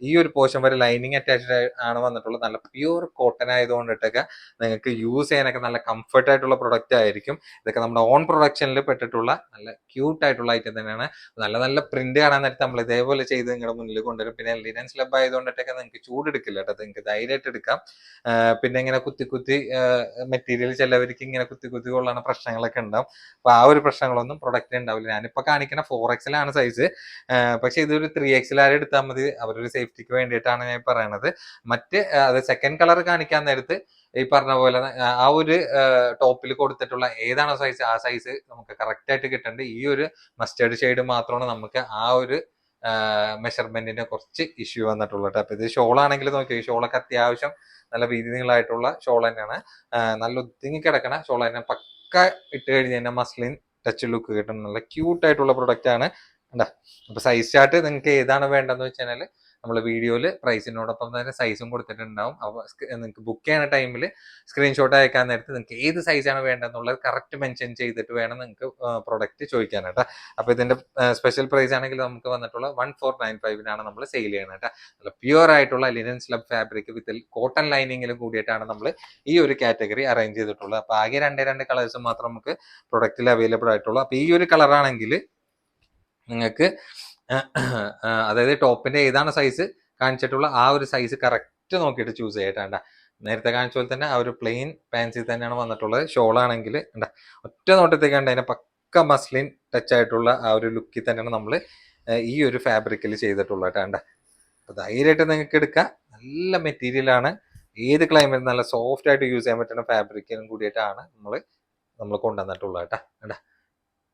ഈ ഒരു പോർഷൻ വരെ ലൈനിങ് അറ്റാച്ച്ഡ് ആണ് വന്നിട്ടുള്ളത്. നല്ല പ്യൂർ കോട്ടൺ ആയതുകൊണ്ടിട്ടൊക്കെ നിങ്ങൾക്ക് യൂസ് ചെയ്യാനൊക്കെ നല്ല കംഫർട്ട് ആയിട്ടുള്ള പ്രൊഡക്റ്റ് ആയിരിക്കും. ഇതൊക്കെ നമ്മുടെ ഓൺ പ്രൊഡക്ഷനിൽ പെട്ടിട്ടുള്ള നല്ല ക്യൂട്ട് ആയിട്ടുള്ള ഐറ്റം തന്നെയാണ്. നല്ല നല്ല പ്രിന്റ് കാണാൻ നേരത്തെ നമ്മൾ ഇതേപോലെ ചെയ്ത് നിങ്ങളുടെ മുന്നിൽ കൊണ്ടുവരും. പിന്നെ ലിനൻ സ്ലബ് ആയതുകൊണ്ടിട്ടൊക്കെ നിങ്ങൾക്ക് ചൂടെടുക്കില്ല കേട്ടോ, നിങ്ങൾക്ക് ധൈര്യമായിട്ട് എടുക്കാം. പിന്നെ ഇങ്ങനെ കുത്തി മെറ്റീരിയൽ ചിലവർക്ക് ഇങ്ങനെ കുത്തി കൊള്ളുന്ന പ്രശ്നങ്ങളൊക്കെ ഉണ്ടാവും. അപ്പൊ ആ ഒരു പ്രശ്നങ്ങളൊന്നും പ്രൊഡക്റ്റ് ഉണ്ടാവില്ല. ഞാനിപ്പോ കാണിക്കുന്ന 4XL ആണ് സൈസ്. പക്ഷെ ഇതൊരു 3XL എടുത്താൽ മതി, അവരൊരു സേഫ്റ്റിക്ക് വേണ്ടിയിട്ടാണ് ഞാൻ പറയണത്. അത് സെക്കൻഡ് കളർ കാണിക്കാൻ നേരത്ത് ഈ പറഞ്ഞ പോലെ ആ ഒരു ടോപ്പിൽ കൊടുത്തിട്ടുള്ള ഏതാണോ സൈസ് ആ സൈസ് നമുക്ക് കറക്റ്റ് ആയിട്ട് കിട്ടേണ്ടത്. ഈ ഒരു മസ്റ്റേർഡ് ഷെയ്ഡ് മാത്രമാണ് നമുക്ക് ആ ഒരു മെഷർമെന്റിന്റെ കുറച്ച് ഇഷ്യൂ വന്നിട്ടുള്ളത്. അപ്പൊ ഇത് ഷോൾ ആണെങ്കിൽ നോക്കിയോ, ഈ ഷോളൊക്കെ അത്യാവശ്യം നല്ല വീതി നീളമായിട്ടുള്ള ഷോൾ തന്നെയാണ്. നല്ല ഒതുങ്ങി കിടക്കണ ഷോൾ തന്നെ, പക്ക ഇട്ട് കഴിഞ്ഞ് കഴിഞ്ഞാൽ മസ്ലിൻ ടച്ച് ലുക്ക് കിട്ടുന്ന നല്ല ക്യൂട്ട് ആയിട്ടുള്ള പ്രൊഡക്റ്റ് ആണ്. അപ്പൊ സൈസ് ചാർട്ട് നിങ്ങൾക്ക് ഏതാണ് വേണ്ടതെന്ന് വെച്ചാൽ നമ്മൾ വീഡിയോയിൽ പ്രൈസിനോടൊപ്പം തന്നെ സൈസും കൊടുത്തിട്ടുണ്ടാവും. അപ്പോൾ നിങ്ങൾക്ക് ബുക്ക് ചെയ്യുന്ന ടൈമിൽ സ്ക്രീൻഷോട്ട് അയക്കാൻ നേരത്ത് നിങ്ങൾക്ക് ഏത് സൈസാണ് വേണ്ടതെന്നുള്ളത് കറക്റ്റ് മെൻഷൻ ചെയ്തിട്ട് വേണം നിങ്ങൾക്ക് പ്രൊഡക്റ്റ് ചോദിക്കാനായിട്ട്. അപ്പോൾ ഇതിന്റെ സ്പെഷ്യൽ പ്രൈസ് ആണെങ്കിൽ നമുക്ക് വന്നിട്ടുള്ള 1495 നമ്മൾ സെയിൽ ചെയ്യണം കേട്ടോ. നല്ല പ്യുവർ ആയിട്ടുള്ള linen slub fabric with cotton ലൈനിങ്ങിലും കൂടിയിട്ടാണ് നമ്മൾ ഈ ഒരു കാറ്റഗറി അറേഞ്ച് ചെയ്തിട്ടുള്ളത്. അപ്പോൾ ആകെ രണ്ട് കളേഴ്സ് മാത്രം നമുക്ക് പ്രൊഡക്റ്റിൽ അവൈലബിൾ ആയിട്ടുള്ളൂ. അപ്പോൾ ഈ ഒരു കളറാണെങ്കിൽ നിങ്ങൾക്ക് അതായത് ടോപ്പിന്റെ ഏതാണ് സൈസ് കാണിച്ചിട്ടുള്ള ആ ഒരു സൈസ് കറക്റ്റ് നോക്കിയിട്ട് ചൂസ് ചെയ്തിട്ടാണ്ട. നേരത്തെ കാണിച്ച പോലെ തന്നെ ആ ഒരു പ്ലെയിൻ പാൻസിൽ തന്നെയാണ് വന്നിട്ടുള്ളത്. ഷോൾ ആണെങ്കിൽ ഒറ്റ നോട്ടത്തേക്ക് കണ്ട അതിനെ പക്ക മസ്ലിൻ ടച്ച് ആയിട്ടുള്ള ആ ഒരു ലുക്കിൽ തന്നെയാണ് നമ്മൾ ഈ ഒരു ഫാബ്രിക്കിൽ ചെയ്തിട്ടുള്ളത് കേട്ടോ. അപ്പൊ ധൈര്യമായിട്ട് നിങ്ങൾക്ക് എടുക്കാം. നല്ല മെറ്റീരിയലാണ്, ഏത് ക്ലൈമറ്റ് നല്ല സോഫ്റ്റ് ആയിട്ട് യൂസ് ചെയ്യാൻ പറ്റുന്ന ഫാബ്രിക്കിനും കൂടിയിട്ടാണ് നമ്മൾ കൊണ്ടുവന്നിട്ടുള്ളത് കേട്ടോ.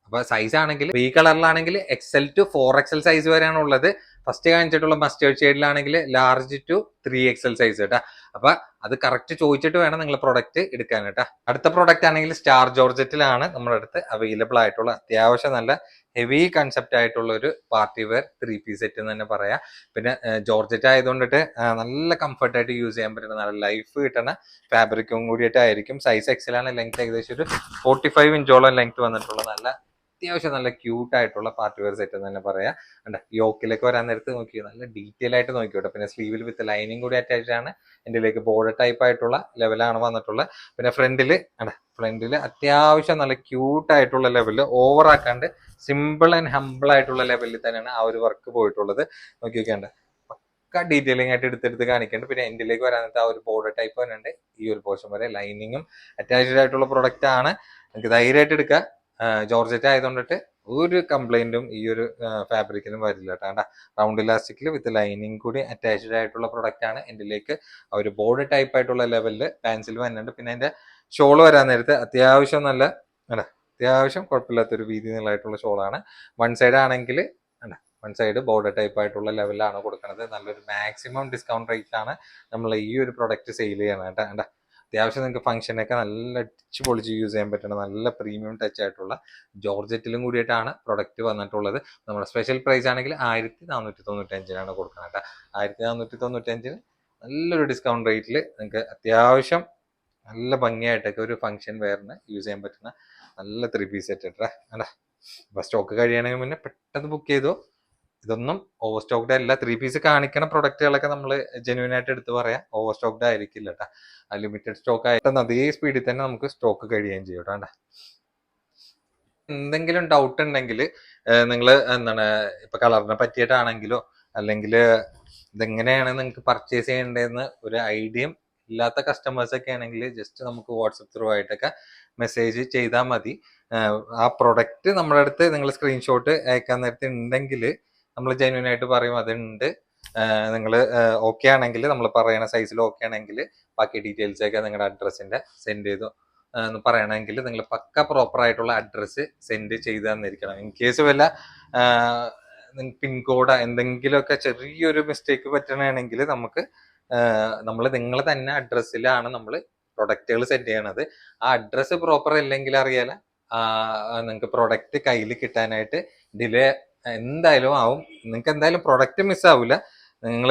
അപ്പൊ സൈസ് ആണെങ്കിൽ ഈ കളറിലാണെങ്കിൽ XL to 4XL സൈസ് വരെയാണ് ഉള്ളത്. ഫസ്റ്റ് കാണിച്ചിട്ടുള്ള മസ്റ്റേർഡ് ഷെയ്ഡിലാണെങ്കിൽ ലാർജ് ടു 3XL സൈസ് കേട്ടാ. അപ്പൊ അത് കറക്റ്റ് ചോദിച്ചിട്ട് വേണം നിങ്ങൾ പ്രൊഡക്റ്റ് എടുക്കാൻ കേട്ടാ. അടുത്ത പ്രൊഡക്റ്റ് ആണെങ്കിൽ സ്റ്റാർ ജോർജറ്റിലാണ് നമ്മുടെ അടുത്ത് അവൈലബിൾ ആയിട്ടുള്ള അത്യാവശ്യം നല്ല ഹെവി കൺസെപ്റ്റ് ആയിട്ടുള്ള ഒരു പാർട്ടി വെയർ 3 പീസ് സെറ്റ് എന്ന് തന്നെ പറയാം. പിന്നെ ജോർജറ്റ് ആയതുകൊണ്ടിട്ട് നല്ല കംഫർട്ടായിട്ട് യൂസ് ചെയ്യാൻ പറ്റുന്ന നല്ല ലൈഫ് കിട്ടുന്ന ഫാബ്രിക്കും കൂടിയിട്ടായിരിക്കും. സൈസ് XL ആണ്. ലെങ്ത് ഏകദേശം ഒരു 45 ഇഞ്ചോളം ലെങ്ത് വന്നിട്ടുള്ള നല്ല അത്യാവശ്യം നല്ല ക്യൂട്ട് ആയിട്ടുള്ള പാർട്ടി വെയർ സെറ്റ് എന്ന് തന്നെ പറയാം. യോക്കിലേക്ക് വരാൻ നേരത്ത് നോക്കി നല്ല ഡീറ്റെയിൽ ആയിട്ട് നോക്കിയോട്ടെ. പിന്നെ സ്ലീവിൽ വിത്ത് ലൈനിങ് കൂടി അറ്റാച്ച് ആണ്. ഇതിലേക്ക് ബോർഡർ ടൈപ്പ് ആയിട്ടുള്ള ലെവലാണ് വന്നിട്ടുള്ളത്. പിന്നെ ഫ്രണ്ടില് അത്യാവശ്യം നല്ല ക്യൂട്ട് ആയിട്ടുള്ള ലെവലിൽ ഓവർ ആക്കാണ്ട് സിമ്പിൾ ആൻഡ് ഹംബിൾ ആയിട്ടുള്ള ലെവലിൽ തന്നെയാണ് ആ ഒരു വർക്ക് പോയിട്ടുള്ളത്. നോക്കി നോക്കിയാണ്ട് പക്ക ഡീറ്റെയിലിംഗ് ആയിട്ട് എടുത്തെടുത്ത് കാണിക്കുന്നുണ്ട്. പിന്നെ എൻഡിലേക്ക് വരാൻ നേരത്ത് ആ ഒരു ബോർഡർ ടൈപ്പ് തന്നെയുണ്ട്. ഈ ഒരു പോർഷൻ വരെ ലൈനിങ്ങും അറ്റാച്ച്ഡ് ആയിട്ടുള്ള പ്രൊഡക്റ്റ് ആണ്. നിങ്ങൾക്ക് ധൈര്യമായിട്ട് എടുക്കുക. ജോർജറ്റ് ആയതുകൊണ്ടിട്ട് ഒരു കംപ്ലൈന്റും ഈ ഒരു ഫാബ്രിക്കിനും വരില്ല കേട്ടോ. റൗണ്ട് ഇലാസ്റ്റിക്കിൽ വിത്ത് ലൈനിങ് കൂടി അറ്റാച്ച്ഡ് ആയിട്ടുള്ള പ്രൊഡക്റ്റ് ആണ്. ഇതിലേക്ക് ആ ഒരു ബോർഡ് ടൈപ്പ് ആയിട്ടുള്ള ലെവലിൽ പാൻസിൽ വരുന്നുണ്ട്. പിന്നെ അതിന്റെ ഷോൾ വരാൻ നേരത്ത് അത്യാവശ്യം കുഴപ്പമില്ലാത്തൊരു വീതി നീളമായിട്ടുള്ള ഷോളാണ്. വൺ സൈഡ് ബോർഡർ ടൈപ്പ് ആയിട്ടുള്ള ലെവലിലാണ് കൊടുക്കുന്നത്. നല്ലൊരു മാക്സിമം ഡിസ്കൗണ്ട് റേറ്റ് ആണ് നമ്മൾ ഈ ഒരു പ്രൊഡക്റ്റ് സെയിൽ ചെയ്യണം കേട്ടോ. അത്യാവശ്യം നിങ്ങൾക്ക് ഫംഗ്ഷനൊക്കെ നല്ല അടിച്ച് പൊളിച്ച് യൂസ് ചെയ്യാൻ പറ്റുന്ന നല്ല പ്രീമിയം ടച്ച് ആയിട്ടുള്ള ജോർജറ്റിലും കൂടിയിട്ടാണ് പ്രൊഡക്റ്റ് വന്നിട്ടുള്ളത്. നമ്മുടെ സ്പെഷ്യൽ പ്രൈസ് ആണെങ്കിൽ 1495 കൊടുക്കുന്നത് കേട്ടോ. 1495 നല്ലൊരു ഡിസ്കൗണ്ട് റേറ്റിൽ നിങ്ങൾക്ക് അത്യാവശ്യം നല്ല ഭംഗിയായിട്ടൊക്കെ ഒരു ഫംഗ്ഷൻ വെയറിന് യൂസ് ചെയ്യാൻ പറ്റുന്ന നല്ല 3 പീസ് സെറ്റ് കേട്ടോ. അപ്പൊ സ്റ്റോക്ക് കഴിയണമെങ്കിൽ മുന്നേ പെട്ടെന്ന് ബുക്ക് ചെയ്തോ. ഇതൊന്നും ഓവർ സ്റ്റോക്ക്ഡ് അല്ല. 3 പീസ് കാണിക്കുന്ന പ്രൊഡക്റ്റുകളൊക്കെ നമ്മൾ ജെന്യൂൻ ആയിട്ട് എടുത്ത് പറയാം, ഓവർ സ്റ്റോക്ക്ഡ് ആയിരിക്കില്ല കേട്ടോ. ലിമിറ്റഡ് സ്റ്റോക്ക് ആയിട്ട് അതേ സ്പീഡിൽ തന്നെ നമുക്ക് സ്റ്റോക്ക് കഴിയുകയും ചെയ്യും കേട്ടോ. എന്തെങ്കിലും ഡൗട്ട് ഉണ്ടെങ്കിൽ നിങ്ങൾ ഇപ്പൊ കളറിനെ പറ്റിയിട്ടാണെങ്കിലോ അല്ലെങ്കിൽ ഇതെങ്ങനെയാണ് നിങ്ങൾക്ക് പർച്ചേസ് ചെയ്യേണ്ടതെന്ന് ഒരു ഐഡിയയും ഇല്ലാത്ത കസ്റ്റമേഴ്സ് ഒക്കെ ആണെങ്കിൽ ജസ്റ്റ് നമുക്ക് വാട്സപ്പ് ത്രൂ ആയിട്ടൊക്കെ മെസ്സേജ് ചെയ്താൽ മതി. ആ പ്രൊഡക്റ്റ് നമ്മുടെ അടുത്ത് നിങ്ങൾ സ്ക്രീൻഷോട്ട് അയക്കാൻ നേരത്തെ ഉണ്ടെങ്കിൽ നമ്മൾ ജെന്യൂൻ ആയിട്ട് പറയും അതുണ്ട്. നിങ്ങൾ ഓക്കെ ആണെങ്കിൽ നമ്മൾ പറയുന്ന സൈസിൽ ഓക്കെ ആണെങ്കിൽ ബാക്കി ഡീറ്റെയിൽസ് ഒക്കെ നിങ്ങളുടെ അഡ്രസ്സിന്റെ സെൻഡ് ചെയ്തു എന്ന് പറയണമെങ്കിൽ നിങ്ങൾ പക്ക പ്രോപ്പർ ആയിട്ടുള്ള അഡ്രസ്സ് സെൻഡ് ചെയ്ത് തന്നിരിക്കണം. ഇൻ കേസ് വല്ല പിൻകോഡ് എന്തെങ്കിലുമൊക്കെ ചെറിയൊരു മിസ്റ്റേക്ക് പറ്റണമെങ്കിൽ നമ്മൾ നിങ്ങൾ തന്നെ അഡ്രസ്സിലാണ് നമ്മൾ പ്രൊഡക്റ്റുകൾ സെൻഡ് ചെയ്യണത്. ആ അഡ്രസ്സ് പ്രോപ്പർ അല്ലെങ്കിൽ അറിയാല നിങ്ങൾക്ക് പ്രൊഡക്റ്റ് കയ്യിൽ കിട്ടാനായിട്ട് ഡിലേ എന്തായാലും ആവും. നിങ്ങൾക്ക് എന്തായാലും പ്രൊഡക്റ്റ് മിസ്സാവില്ല. നിങ്ങൾ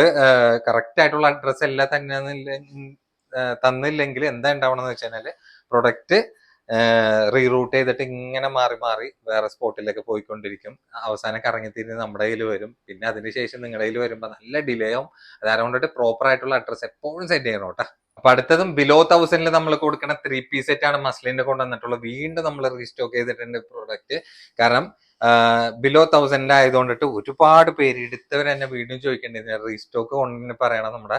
കറക്റ്റ് ആയിട്ടുള്ള അഡ്രസ്സ് എല്ലാം തന്നെ തന്നില്ലെങ്കിൽ എന്താ ഉണ്ടാവണമെന്ന് വെച്ച് കഴിഞ്ഞാൽ പ്രൊഡക്റ്റ് റീറൂട്ട് ചെയ്തിട്ട് ഇങ്ങനെ മാറി മാറി വേറെ സ്പോട്ടിലൊക്കെ പോയിക്കൊണ്ടിരിക്കും. അവസാനം കറങ്ങിത്തിരിഞ്ഞ് നമ്മുടെ കയ്യിൽ വരും. പിന്നെ അതിനുശേഷം നിങ്ങളുടെ കയ്യിൽ വരുമ്പോൾ നല്ല ഡിലേ ആവും. അതുകൊണ്ടിട്ട് പ്രോപ്പർ ആയിട്ടുള്ള അഡ്രസ്സ് എപ്പോഴും സെൻഡ് ചെയ്യണം കേട്ടോ. അപ്പൊ അടുത്തതും ബിലോ 1000 നമ്മൾ കൊടുക്കുന്ന 3 പീസ് സെറ്റ് ആണ് മസ്ലിന്റെ കൊണ്ടുവന്നിട്ടുള്ളത്. വീണ്ടും നമ്മൾ റീസ്റ്റോക്ക് ചെയ്തിട്ടുണ്ട് പ്രൊഡക്റ്റ്. കാരണം ബിലോ 1000 ആയതുകൊണ്ടിട്ട് ഒരുപാട് പേര് എടുത്തവർ തന്നെ വീണ്ടും ചോദിക്കേണ്ടത് റീസ്റ്റോക്ക് കൊണ്ടിന് പറയണം, നമ്മുടെ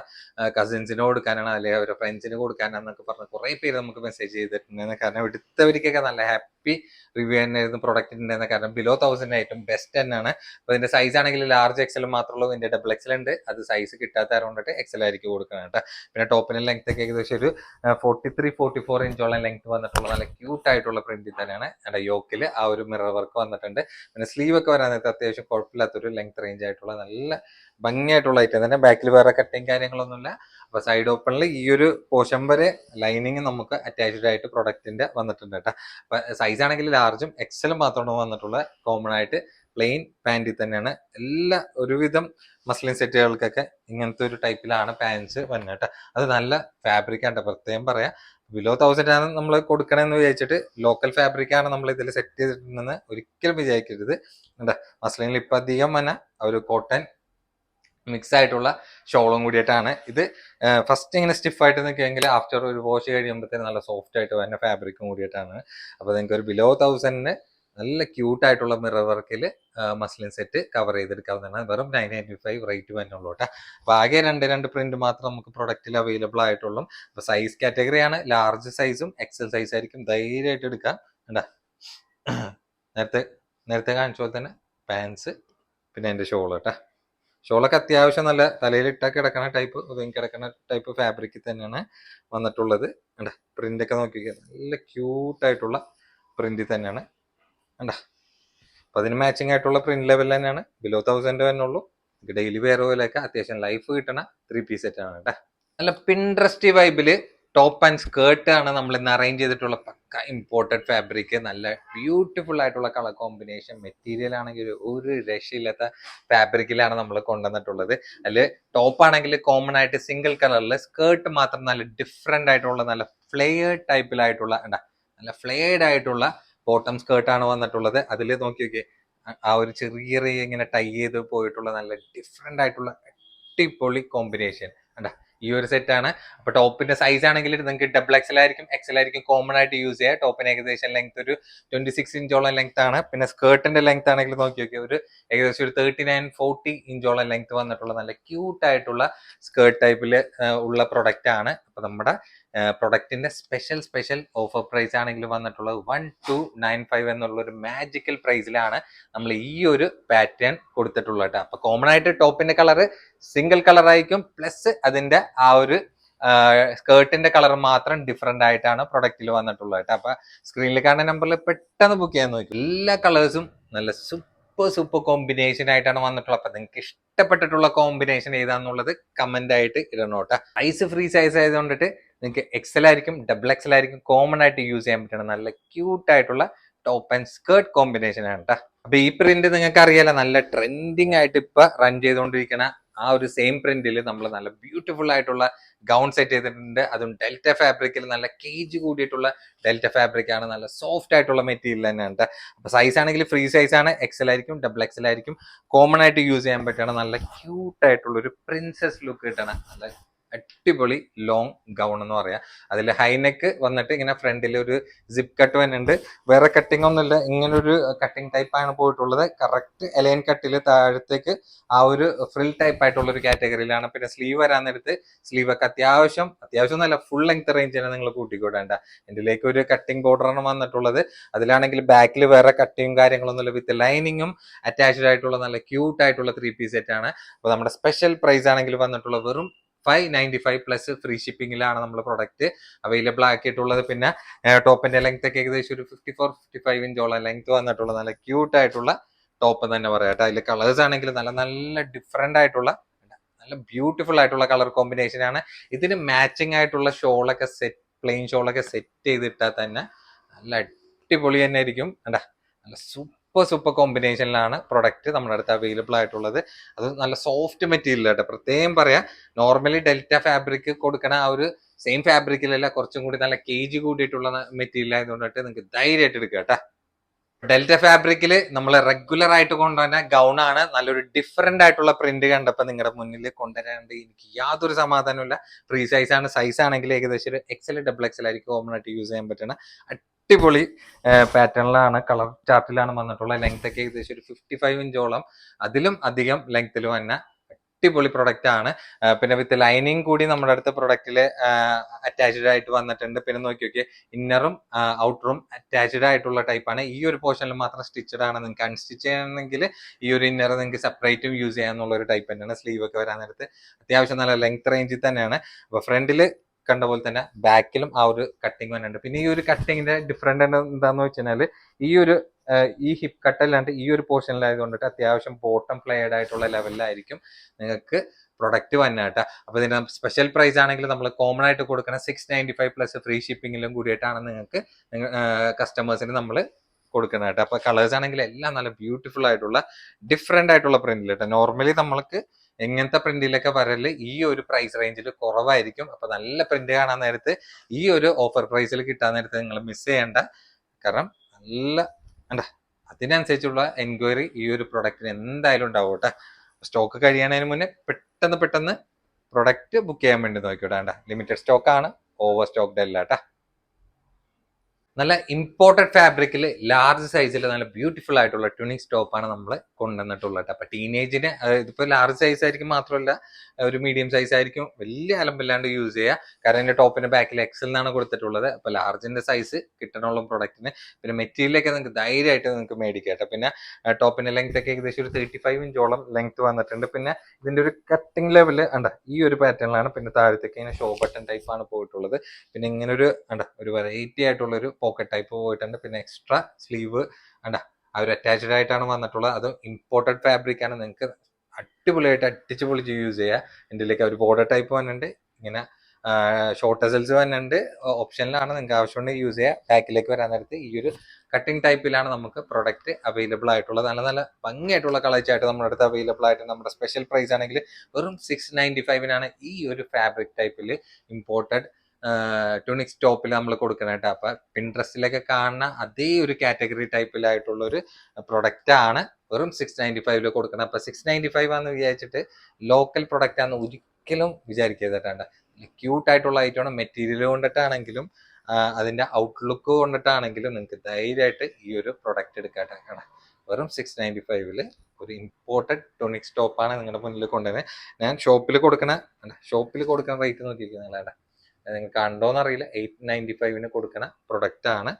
കസിൻസിന് കൊടുക്കാനാണ് അല്ലെങ്കിൽ അവരുടെ ഫ്രണ്ട്സിന് കൊടുക്കാനാന്നൊക്കെ പറഞ്ഞ് കുറെ പേര് നമുക്ക് മെസ്സേജ് ചെയ്തിട്ടുണ്ട്. കാരണം എടുത്തവർക്കൊക്കെ നല്ല ഹാപ്പി റിവ്യൂ തന്നെയായിരുന്നു പ്രൊഡക്റ്റിന്റെ. കാരണം ബിലോ 1000 ഏറ്റവും ബെസ്റ്റ് തന്നെയാണ്. അപ്പൊ ഇതിന്റെ സൈസ് ആണെങ്കിൽ ലാർജ് എക്സൽ മാത്രമേ ഇതിന്റെ ഡബിൾ എക്സൽ ഉണ്ട്, അത് സൈസ് കിട്ടാത്ത കൊണ്ടിട്ട് എക്സൽ ആയിരിക്കും കൊടുക്കണം കേട്ടോ. പിന്നെ ടോപ്പിന്റെ ലെങ്ത് ഒക്കെ ഏകദേശം ഒരു 43-44 ഇഞ്ചോളം ലെങ്ത് വന്നിട്ടുള്ള നല്ല ക്യൂട്ട് ആയിട്ടുള്ള പ്രിന്റിൽ തന്നെയാണ് എന്റെ യോക്കില് ആ ഒരു മിറർ വർക്ക് വന്നിട്ടുണ്ട്. പിന്നെ സ്ലീവ് ഒക്കെ വരാൻ നേരത്തെ അത്യാവശ്യം കുഴപ്പമില്ലാത്തൊരു ലെങ്ത് റേഞ്ച് ആയിട്ടുള്ള നല്ല ഭംഗിയായിട്ടുള്ള ഐറ്റം തന്നെ. ബാക്കിൽ വേറെ കട്ടിങ് കാര്യങ്ങളൊന്നുമില്ല. അപ്പൊ സൈഡ് ഓപ്പണിൽ ഈ ഒരു പോർഷൻ വരെ ലൈനിങ് നമുക്ക് അറ്റാച്ച്ഡ് ആയിട്ട് പ്രൊഡക്റ്റിന്റെ വന്നിട്ടുണ്ട് കേട്ടോ. അപ്പൊ സൈസ് ആണെങ്കിൽ ലാർജും എക്സലും മാത്രമാണ് വന്നിട്ടുള്ള. കോമൺ ആയിട്ട് പ്ലെയിൻ പാൻറ്റിൽ തന്നെയാണ് എല്ലാ ഒരുവിധം മസ്ലിൻ സെറ്റുകൾക്കൊക്കെ ഇങ്ങനത്തെ ഒരു ടൈപ്പിലാണ് പാൻസ് വരുന്നത് കേട്ടോ. അത് നല്ല ഫാബ്രിക് ആണ്, പ്രത്യേകം പറയാം. ബിലോ 1000 ആണ് നമ്മൾ കൊടുക്കണമെന്ന് വിചാരിച്ചിട്ട് ലോക്കൽ ഫാബ്രിക് ആണ് നമ്മൾ ഇതിൽ സെറ്റ് ചെയ്തിട്ടുണ്ടെന്ന് ഒരിക്കലും വിചാരിക്കരുത്. എന്താ മസ്ലിനിൽ ഇപ്പൊ അധികം തന്നെ ഒരു കോട്ടൺ മിക്സ് ആയിട്ടുള്ള ഷോളും കൂടിയിട്ടാണ് ഇത്. ഫസ്റ്റ് ഇങ്ങനെ സ്റ്റിഫ് ആയിട്ട് നിൽക്കുമെങ്കിൽ ആഫ്റ്റർ ഒരു വാഷ് കഴിയുമ്പോഴത്തേന് നല്ല സോഫ്റ്റ് ആയിട്ട് വരുന്ന ഫാബ്രിക്കും കൂടിയിട്ടാണ്. അപ്പൊ നിങ്ങൾക്ക് ഒരു ബിലോ 1000 നല്ല ക്യൂട്ട് ആയിട്ടുള്ള മിറർ വർക്കിൽ മസ്ലിൻ സെറ്റ് കവർ ചെയ്തെടുക്കാവുന്നതാണ്. വെറും 995 റേറ്റ് തന്നെയുള്ളൂ കേട്ടോ. അപ്പൊ ആകെ രണ്ട് പ്രിന്റ് മാത്രം നമുക്ക് പ്രൊഡക്റ്റിൽ അവൈലബിൾ ആയിട്ടുള്ളൂ. അപ്പൊ സൈസ് കാറ്റഗറിയാണ് ലാർജ് സൈസും എക്സൽ സൈസ് ആയിരിക്കും, ധൈര്യമായിട്ട് എടുക്കാം. എന്താ നേരത്തെ കാണിച്ച പോലെ തന്നെ പാൻസ്, പിന്നെ എൻ്റെ ഷോൾ കേട്ടോ. ഷോളൊക്കെ അത്യാവശ്യം നല്ല തലയിൽ ഇട്ടാൽ കിടക്കണ ടൈപ്പ്, ഒതുങ്ങി കിടക്കണ ടൈപ്പ് ഫാബ്രിക്കിൽ തന്നെയാണ് വന്നിട്ടുള്ളത്. കണ്ടാ പ്രിന്റ് ഒക്കെ നോക്കിക്കുക, നല്ല ക്യൂട്ടായിട്ടുള്ള പ്രിന്റിൽ തന്നെയാണ് കണ്ടാ. അപ്പൊ അതിന് മാച്ചിങ് ആയിട്ടുള്ള പ്രിന്റ് ലെവൽ തന്നെയാണ്. ബിലോ 1000 തന്നെ ഉള്ളൂ. ഡെയിലി വെയർ പോലെയൊക്കെ അത്യാവശ്യം ലൈഫ് കിട്ടണ 3 പീസ് സെറ്റ് ആണ് കേട്ടോ. നല്ല പിൻട്രസ്റ്റി വൈബില് ടോപ്പ് ആൻഡ് സ്കേർട്ട് ആണ് നമ്മൾ ഇന്ന് അറേഞ്ച് ചെയ്തിട്ടുള്ള പക്ക ഇമ്പോർട്ടഡ് ഫാബ്രിക്. നല്ല ബ്യൂട്ടിഫുൾ ആയിട്ടുള്ള കളർ കോമ്പിനേഷൻ, മെറ്റീരിയൽ ആണെങ്കിൽ ഒരു രക്ഷയില്ലാത്ത ഫാബ്രിക്കിലാണ് നമ്മൾ കൊണ്ടുവന്നിട്ടുള്ളത്. അതിൽ ടോപ്പ് ആണെങ്കിൽ കോമൺ ആയിട്ട് സിംഗിൾ കളറിൽ, സ്കേർട്ട് മാത്രം നല്ല ഡിഫറെന്റ് ആയിട്ടുള്ള നല്ല ഫ്ലെയർഡ് ടൈപ്പിലായിട്ടുള്ള നല്ല ഫ്ലെയർഡ് ആയിട്ടുള്ള ബോട്ടം സ്കേർട്ടാണ് വന്നിട്ടുള്ളത്. അതിൽ നോക്കി നോക്കിയേ ആ ഒരു ചെറിയ ഇങ്ങനെ ടൈ ചെയ്ത് പോയിട്ടുള്ള നല്ല ഡിഫറെന്റ് ആയിട്ടുള്ള അടിപൊളി കോമ്പിനേഷൻ കണ്ടാ. ഈ ഒരു സെറ്റാണ്. അപ്പൊ ടോപ്പിന്റെ സൈസ് ആണെങ്കിൽ നിങ്ങൾക്ക് ഡബിൾ എക്സൽ ആയിരിക്കും, എക്സൽ ആയിരിക്കും കോമൺ ആയിട്ട് യൂസ് ചെയ്യുക. ടോപ്പിന് ഏകദേശം ലെങ്ത് ഒരു 26 ഇഞ്ചോളം ലെങ്ത് ആണ്. പിന്നെ സ്കേർട്ടിന്റെ ലെങ്ത് ആണെങ്കിൽ നോക്കി നോക്കിയാൽ ഒരു ഏകദേശം ഒരു 39-40 ഇഞ്ചോളം ലെങ്ത് വന്നിട്ടുള്ള നല്ല ക്യൂട്ട് ആയിട്ടുള്ള സ്കേർട്ട് ടൈപ്പിൽ ഉള്ള പ്രൊഡക്റ്റ് ആണ്. അപ്പൊ നമ്മുടെ പ്രൊഡക്റ്റിന്റെ സ്പെഷ്യൽ ഓഫർ പ്രൈസ് ആണെങ്കിൽ വന്നിട്ടുള്ളത് 1295 എന്നുള്ള ഒരു മാജിക്കൽ പ്രൈസിലാണ് നമ്മൾ ഈ ഒരു പാറ്റേൺ കൊടുത്തിട്ടുള്ളത്. അപ്പൊ കോമൺ ആയിട്ട് ടോപ്പിന്റെ കളർ സിംഗിൾ കളർ ആയിരിക്കും, പ്ലസ് അതിന്റെ ആ ഒരു സ്കേർട്ടിന്റെ കളർ മാത്രം ഡിഫറെന്റ് ആയിട്ടാണ് പ്രൊഡക്റ്റിൽ വന്നിട്ടുള്ളത്. അപ്പൊ സ്ക്രീനിൽ കാണുന്ന നമ്പറിൽ പെട്ടെന്ന് ബുക്ക് ചെയ്യാൻ നോക്കി. എല്ലാ കളേഴ്സും നല്ല സൂപ്പർ കോമ്പിനേഷൻ ആയിട്ടാണ് വന്നിട്ടുള്ളത്. അപ്പൊ നിങ്ങൾക്ക് ഇഷ്ടപ്പെട്ടിട്ടുള്ള കോമ്പിനേഷൻ ഏതാന്നുള്ളത് കമന്റ് ആയിട്ട് ഇടണം കേട്ടോ. സൈസ് ഫ്രീ സൈസ് ആയതുകൊണ്ടിട്ട് നിങ്ങൾക്ക് എക്സൽ ആയിരിക്കും, ഡബിൾ എക്സൽ ആയിരിക്കും കോമൺ ആയിട്ട് യൂസ് ചെയ്യാൻ പറ്റുന്ന നല്ല ക്യൂട്ട് ആയിട്ടുള്ള ടോപ്പ് ആൻഡ് സ്കേർട്ട് കോമ്പിനേഷൻ ആണ് കേട്ടോ. അപ്പൊ ഈ പ്രിന്റ് നിങ്ങൾക്ക് അറിയാലോ, നല്ല ട്രെൻഡിങ് ആയിട്ട് ഇപ്പൊ റൺ ചെയ്തുകൊണ്ടിരിക്കുന്ന ആ ഒരു സെയിം പ്രിന്റിൽ നമ്മൾ നല്ല ബ്യൂട്ടിഫുൾ ആയിട്ടുള്ള ഗൗൺ സെറ്റ് ചെയ്തിട്ടുണ്ട്. അതും ഡെൽറ്റ ഫാബ്രിക്കിൽ നല്ല കേജ് കൂടിയിട്ടുള്ള ഡെൽറ്റ ഫാബ്രിക് ആണ്, നല്ല സോഫ്റ്റ് ആയിട്ടുള്ള മെറ്റീരിയൽ തന്നെയാണ്. അപ്പൊ സൈസ് ആണെങ്കിൽ ഫ്രീ സൈസ് ആണ്, എക്സൽ ആയിരിക്കും, ഡബിൾ എക്സൽ ആയിരിക്കും, കോമൺ ആയിട്ട് യൂസ് ചെയ്യാൻ പറ്റണം. നല്ല ക്യൂട്ട് ആയിട്ടുള്ള ഒരു പ്രിൻസസ് ലുക്ക് കിട്ടണം, നല്ല അടിപൊളി ലോങ് ഗൗൺ എന്ന് പറയാം. അതിൽ ഹൈനെക്ക് വന്നിട്ട് ഇങ്ങനെ ഫ്രണ്ടിൽ ഒരു സിപ്പ് കട്ട് വരുന്നുണ്ട്. വേറെ കട്ടിങ് ഒന്നുമില്ല, ഇങ്ങനെ ഒരു കട്ടിങ് ടൈപ്പ് ആണ് പോയിട്ടുള്ളത്. കറക്റ്റ് എലൈൻ കട്ടിൽ താഴത്തേക്ക് ആ ഒരു ഫ്രിൽ ടൈപ്പ് ആയിട്ടുള്ള ഒരു കാറ്റഗറിയിലാണ്. പിന്നെ സ്ലീവ് വരാൻ നേരത്ത് സ്ലീവ് ഒക്കെ അത്യാവശ്യം നല്ല ഫുൾ ലെങ്ത് റേഞ്ചിന് നിങ്ങൾ കൂട്ടിക്കൂടേണ്ട. ഇതിലേക്ക് ഒരു കട്ടിങ് ബോർഡറാണ് വന്നിട്ടുള്ളത്. അതിലാണെങ്കിൽ ബാക്കിൽ വേറെ കട്ടിങ് കാര്യങ്ങളൊന്നുമില്ല, വിത്ത് ലൈനിങ്ങും അറ്റാച്ച്ഡ് ആയിട്ടുള്ള നല്ല ക്യൂട്ട് ആയിട്ടുള്ള 3 പീസ് സെറ്റ് ആണ്. അപ്പൊ നമ്മുടെ സ്പെഷ്യൽ പ്രൈസ് ആണെങ്കിൽ വന്നിട്ടുള്ള വെറും 595 പ്ലസ് ഫ്രീ ഷിപ്പിംഗിലാണ് നമ്മൾ പ്രൊഡക്റ്റ് അവൈലബിൾ ആക്കിയിട്ടുള്ളത്. പിന്നെ ടോപ്പിന്റെ ലെങ്ത് ഒക്കെ ഏകദേശം ഒരു 54-55 ഇഞ്ചോളം ലെങ്ത് വന്നിട്ടുള്ള നല്ല ക്യൂട്ട് ആയിട്ടുള്ള ടോപ്പ് തന്നെ പറയാം. അതിൽ കളേഴ്സ് ആണെങ്കിൽ നല്ല ഡിഫറെന്റ് ആയിട്ടുള്ള നല്ല ബ്യൂട്ടിഫുൾ ആയിട്ടുള്ള കളർ കോമ്പിനേഷൻ ആണ്. ഇതിന് മാച്ചിങ് ആയിട്ടുള്ള ഷോളൊക്കെ സെറ്റ്, പ്ലെയിൻ ഷോളൊക്കെ സെറ്റ് ചെയ്തിട്ടാൽ തന്നെ നല്ല അടിപൊളി തന്നെ ആയിരിക്കും. നല്ല സൂപ്പർ കോമ്പിനേഷനിലാണ് പ്രൊഡക്റ്റ് നമ്മുടെ അടുത്ത് അവൈലബിൾ ആയിട്ടുള്ളത്. അത് നല്ല സോഫ്റ്റ് മെറ്റീരിയൽ ആയിട്ട് പ്രത്യേകം പറയാം. നോർമലി ഡെൽറ്റ ഫാബ്രിക് കൊടുക്കണ ആ ഒരു സെയിം ഫാബ്രിക്കിലല്ല, കുറച്ചും കൂടി നല്ല കേജ് കൂടിയിട്ടുള്ള മെറ്റീരിയൽ ആയതുകൊണ്ടിട്ട് നിങ്ങൾക്ക് ധൈര്യമായിട്ട് എടുക്കുക കേട്ടോ. ഡെൽറ്റ ഫാബ്രിക്കിൽ നമ്മൾ റെഗുലർ ആയിട്ട് കൊണ്ടുവന്ന ഗൗൺ ആണ്. നല്ലൊരു ഡിഫറെന്റ് ആയിട്ടുള്ള പ്രിന്റ് കണ്ടപ്പോൾ നിങ്ങളുടെ മുന്നിൽ കൊണ്ടുവരാണ്ട് എനിക്ക് യാതൊരു സമാധാനമില്ല. ഫ്രീ സൈസ് ആണ്. സൈസ് ആണെങ്കിൽ ഏകദേശം ഒരു എക്സൽ, ഡബിൾ എക്സൽ ആയിരിക്കും കോമൺ ആയിട്ട് യൂസ് ചെയ്യാൻ പറ്റുന്ന അടിപൊളി പാറ്റേണിലാണ്, കളർ ചാർട്ടിലാണ് വന്നിട്ടുള്ള. ലെങ്ത് ഒക്കെ ഏകദേശം ഒരു 55 ഇഞ്ചോളം, അതിലും അധികം ലെങ്ത്തിൽ തന്നെ അടിപൊളി പ്രൊഡക്റ്റ് ആണ്. പിന്നെ വിത്ത് ലൈനിങ് കൂടി നമ്മുടെ അടുത്ത പ്രൊഡക്റ്റിൽ അറ്റാച്ച്ഡ് ആയിട്ട് വന്നിട്ടുണ്ട്. പിന്നെ നോക്കി ഇന്നറും ഔട്ടറും അറ്റാച്ച്ഡ് ആയിട്ടുള്ള ടൈപ്പാണ്. ഈ ഒരു പോർഷനിൽ മാത്രം സ്റ്റിച്ചഡ് ആണ്. നിങ്ങൾക്ക് അൺസ്റ്റിച്ച് ചെയ്യണമെങ്കിൽ ഈ ഒരു ഇന്നർ നിങ്ങൾക്ക് സെപ്പറേറ്റും യൂസ് ചെയ്യാന്നുള്ള ഒരു ടൈപ്പ് തന്നെയാണ്. സ്ലീവ് ഒക്കെ വരാൻ നേരത്ത് അത്യാവശ്യം നല്ല ലെങ്ത് റേഞ്ചിൽ തന്നെയാണ്. അപ്പൊ ഫ്രണ്ടില് കണ്ട പോലെ തന്നെ ബാക്കിലും ആ ഒരു കട്ടിങ് വന്നിട്ടുണ്ട്. പിന്നെ ഈ ഒരു കട്ടിങ്ങിന്റെ ഡിഫറെന്റ് എന്താന്ന് വെച്ചാല് ഈ ഹിപ്പ് കട്ട് അല്ലാണ്ട് ഈ ഒരു പോർഷനിലായതുകൊണ്ടിട്ട് അത്യാവശ്യം ബോട്ടം ഫ്ലെയർഡ് ആയിട്ടുള്ള ലെവലിലായിരിക്കും നിങ്ങൾക്ക് പ്രൊഡക്റ്റ് വന്നിട്ട്. അപ്പൊ ഇതിന്റെ സ്പെഷ്യൽ പ്രൈസ് ആണെങ്കിൽ നമ്മൾ കോമൺ ആയിട്ട് കൊടുക്കുന്ന 695 പ്ലസ് ഫ്രീ ഷിപ്പിംഗിലും കൂടിയിട്ടാണ് നിങ്ങൾക്ക് കസ്റ്റമേഴ്സിന് നമ്മൾ കൊടുക്കുന്നത് കേട്ടോ. അപ്പൊ കളേഴ്സ് ആണെങ്കിൽ എല്ലാം നല്ല ബ്യൂട്ടിഫുൾ ആയിട്ടുള്ള ഡിഫറെന്റ് ആയിട്ടുള്ള പ്രിന്റിൽ കേട്ടോ. നോർമലി നമ്മൾക്ക് എങ്ങനത്തെ പ്രിന്റിലൊക്കെ വരല് ഈ ഒരു പ്രൈസ് റേഞ്ചിൽ കുറവായിരിക്കും. അപ്പൊ നല്ല പ്രിന്റ് കാണാൻ നേരത്ത് ഈ ഒരു ഓഫർ പ്രൈസിൽ കിട്ടാൻ നേരത്ത് നിങ്ങൾ മിസ് ചെയ്യേണ്ട. കാരണം നല്ല അതിനനുസരിച്ചുള്ള എൻക്വയറി ഈ ഒരു പ്രൊഡക്റ്റിന് എന്തായാലും ഉണ്ടാവും കേട്ടോ. സ്റ്റോക്ക് കഴിയാനതിന് മുന്നേ പെട്ടെന്ന് പ്രൊഡക്റ്റ് ബുക്ക് ചെയ്യാൻ വേണ്ടി നോക്കിയോട്ടാ. ലിമിറ്റഡ് സ്റ്റോക്ക് ആണ്, ഓവർ സ്റ്റോക്ക്ഡ് അല്ല കേട്ടാ. നല്ല ഇമ്പോർട്ടഡ് ഫാബ്രിക്കിൽ ലാർജ് സൈസിൽ നല്ല ബ്യൂട്ടിഫുൾ ആയിട്ടുള്ള ട്യൂണിക് ടോപ്പാണ് നമ്മൾ കൊണ്ടുവന്നിട്ടുള്ളത്. അപ്പൊ ടീനേജിന് ഇതിപ്പോ ലാർജ് സൈസ് ആയിരിക്കും മാത്രമല്ല ഒരു മീഡിയം സൈസ് ആയിരിക്കും വലിയ അലമ്പില്ലാണ്ട് യൂസ് ചെയ്യുക. കാരണം ഇതിന്റെ ടോപ്പിന്റെ ബാക്കിൽ എക്സൽ എന്നാണ് കൊടുത്തിട്ടുള്ളത്. അപ്പൊ ലാർജിന്റെ സൈസ് കിട്ടണുള്ള പ്രൊഡക്റ്റിന് പിന്നെ മെറ്റീരിയലൊക്കെ നിങ്ങൾക്ക് ധൈര്യമായിട്ട് നിങ്ങൾക്ക് മേടിക്കാം കേട്ടോ. പിന്നെ ടോപ്പിന്റെ ലെങ്ത് ഒക്കെ ഏകദേശം ഒരു 35 ഇഞ്ചോളം ലെങ്ത് വന്നിട്ടുണ്ട്. പിന്നെ ഇതിന്റെ ഒരു കട്ടിങ് ലെവല് ഈ ഒരു പാറ്റേണിലാണ്. പിന്നെ താഴത്തേക്ക് ഇങ്ങനെ ഷോ ബട്ടൺ ടൈപ്പ് ആണ് പോയിട്ടുള്ളത്. പിന്നെ ഇങ്ങനെ ഒരു വെറൈറ്റി ആയിട്ടുള്ള ഒരു പോക്കറ്റ് ടൈപ്പ് പോയിട്ടുണ്ട്. പിന്നെ എക്സ്ട്രാ സ്ലീവ് ആ ഒരു അറ്റാച്ച്ഡ് ആയിട്ടാണ് വന്നിട്ടുള്ളത്. അത് ഇമ്പോർട്ടഡ് ഫാബ്രിക് ആണ്. നിങ്ങൾക്ക് അടിപൊളിയായിട്ട് അടിച്ചു പൊളിച്ച് യൂസ് ചെയ്യുക. ഇതിലേക്ക് ഒരു ബോർഡർ ടൈപ്പ് വന്നിട്ടുണ്ട്. ഇങ്ങനെ ഷോർട്ട് എസൽസ് വന്നിട്ടുണ്ട്. ഓപ്ഷനിലാണ്, നിങ്ങൾക്ക് ആവശ്യമുണ്ടെങ്കിൽ യൂസ് ചെയ്യുക. ബാക്കിലേക്ക് വരാൻ നേരത്ത് ഈ ഒരു കട്ടിങ് ടൈപ്പിലാണ് നമുക്ക് പ്രൊഡക്റ്റ് അവൈലബിൾ ആയിട്ടുള്ളത്. നല്ല നല്ല ഭംഗിയായിട്ടുള്ള കളേഴ്സ് ആയിട്ട് നമ്മുടെ അടുത്ത് അവൈലബിൾ ആയിട്ട് നമ്മുടെ സ്പെഷ്യൽ പ്രൈസ് ആണെങ്കിൽ വെറും 695 ഈ ഒരു ഫാബ്രിക് ടൈപ്പിൽ ഇമ്പോർട്ടഡ് ട്യൂണിക് ടോപ്പിൽ നമ്മൾ കൊടുക്കുന്നുണ്ട്. അപ്പൊ പിൻട്രസ്റ്റിലൊക്കെ കാണുന്ന അതേ ഒരു കാറ്റഗറി ടൈപ്പിലായിട്ടുള്ള ഒരു പ്രൊഡക്റ്റ് ആണ് വെറും 695 കൊടുക്കുന്നത്. അപ്പൊ 695 ആണെന്ന് വിചാരിച്ചിട്ട് ലോക്കൽ പ്രൊഡക്റ്റ് ആണെന്ന് ഒരിക്കലും വിചാരിക്കരുതാണ്ട്. ക്യൂട്ട് ആയിട്ടുള്ള ഐറ്റമാണ്. മെറ്റീരിയൽ കൊണ്ടിട്ടാണെങ്കിലും അതിന്റെ ഔട്ട്ലുക്ക് കൊണ്ടിട്ടാണെങ്കിലും നിങ്ങൾക്ക് ധൈര്യമായിട്ട് ഈ ഒരു പ്രൊഡക്റ്റ് എടുക്കാട്ടെ. വെറും 695 ഒരു ഇമ്പോർട്ടഡ് ടോണിക് ടോപ്പാണ് നിങ്ങളുടെ മുന്നിൽ കൊണ്ടുവരുന്നത്. ഞാൻ ഷോപ്പിൽ കൊടുക്കുന്ന റേറ്റ് നോക്കിയിരിക്കുന്നതാണ്. നിങ്ങൾക്ക് കണ്ടോന്നറിയില്ല, 895 കൊടുക്കുന്ന പ്രൊഡക്റ്റ് ആണ്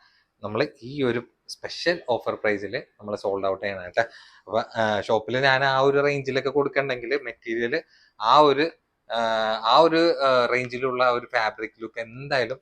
നമ്മൾ ഈ ഒരു സ്പെഷ്യൽ ഓഫർ പ്രൈസിൽ നമ്മൾ സോൾഡ് ഔട്ട് ചെയ്യണം കേട്ടോ. അപ്പൊ ഷോപ്പിൽ ഞാൻ ആ ഒരു റേഞ്ചിലൊക്കെ കൊടുക്കണമെങ്കിൽ മെറ്റീരിയൽ ആ ഒരു റേഞ്ചിലുള്ള ഒരു ഫാബ്രിക് ലുക്ക് എന്തായാലും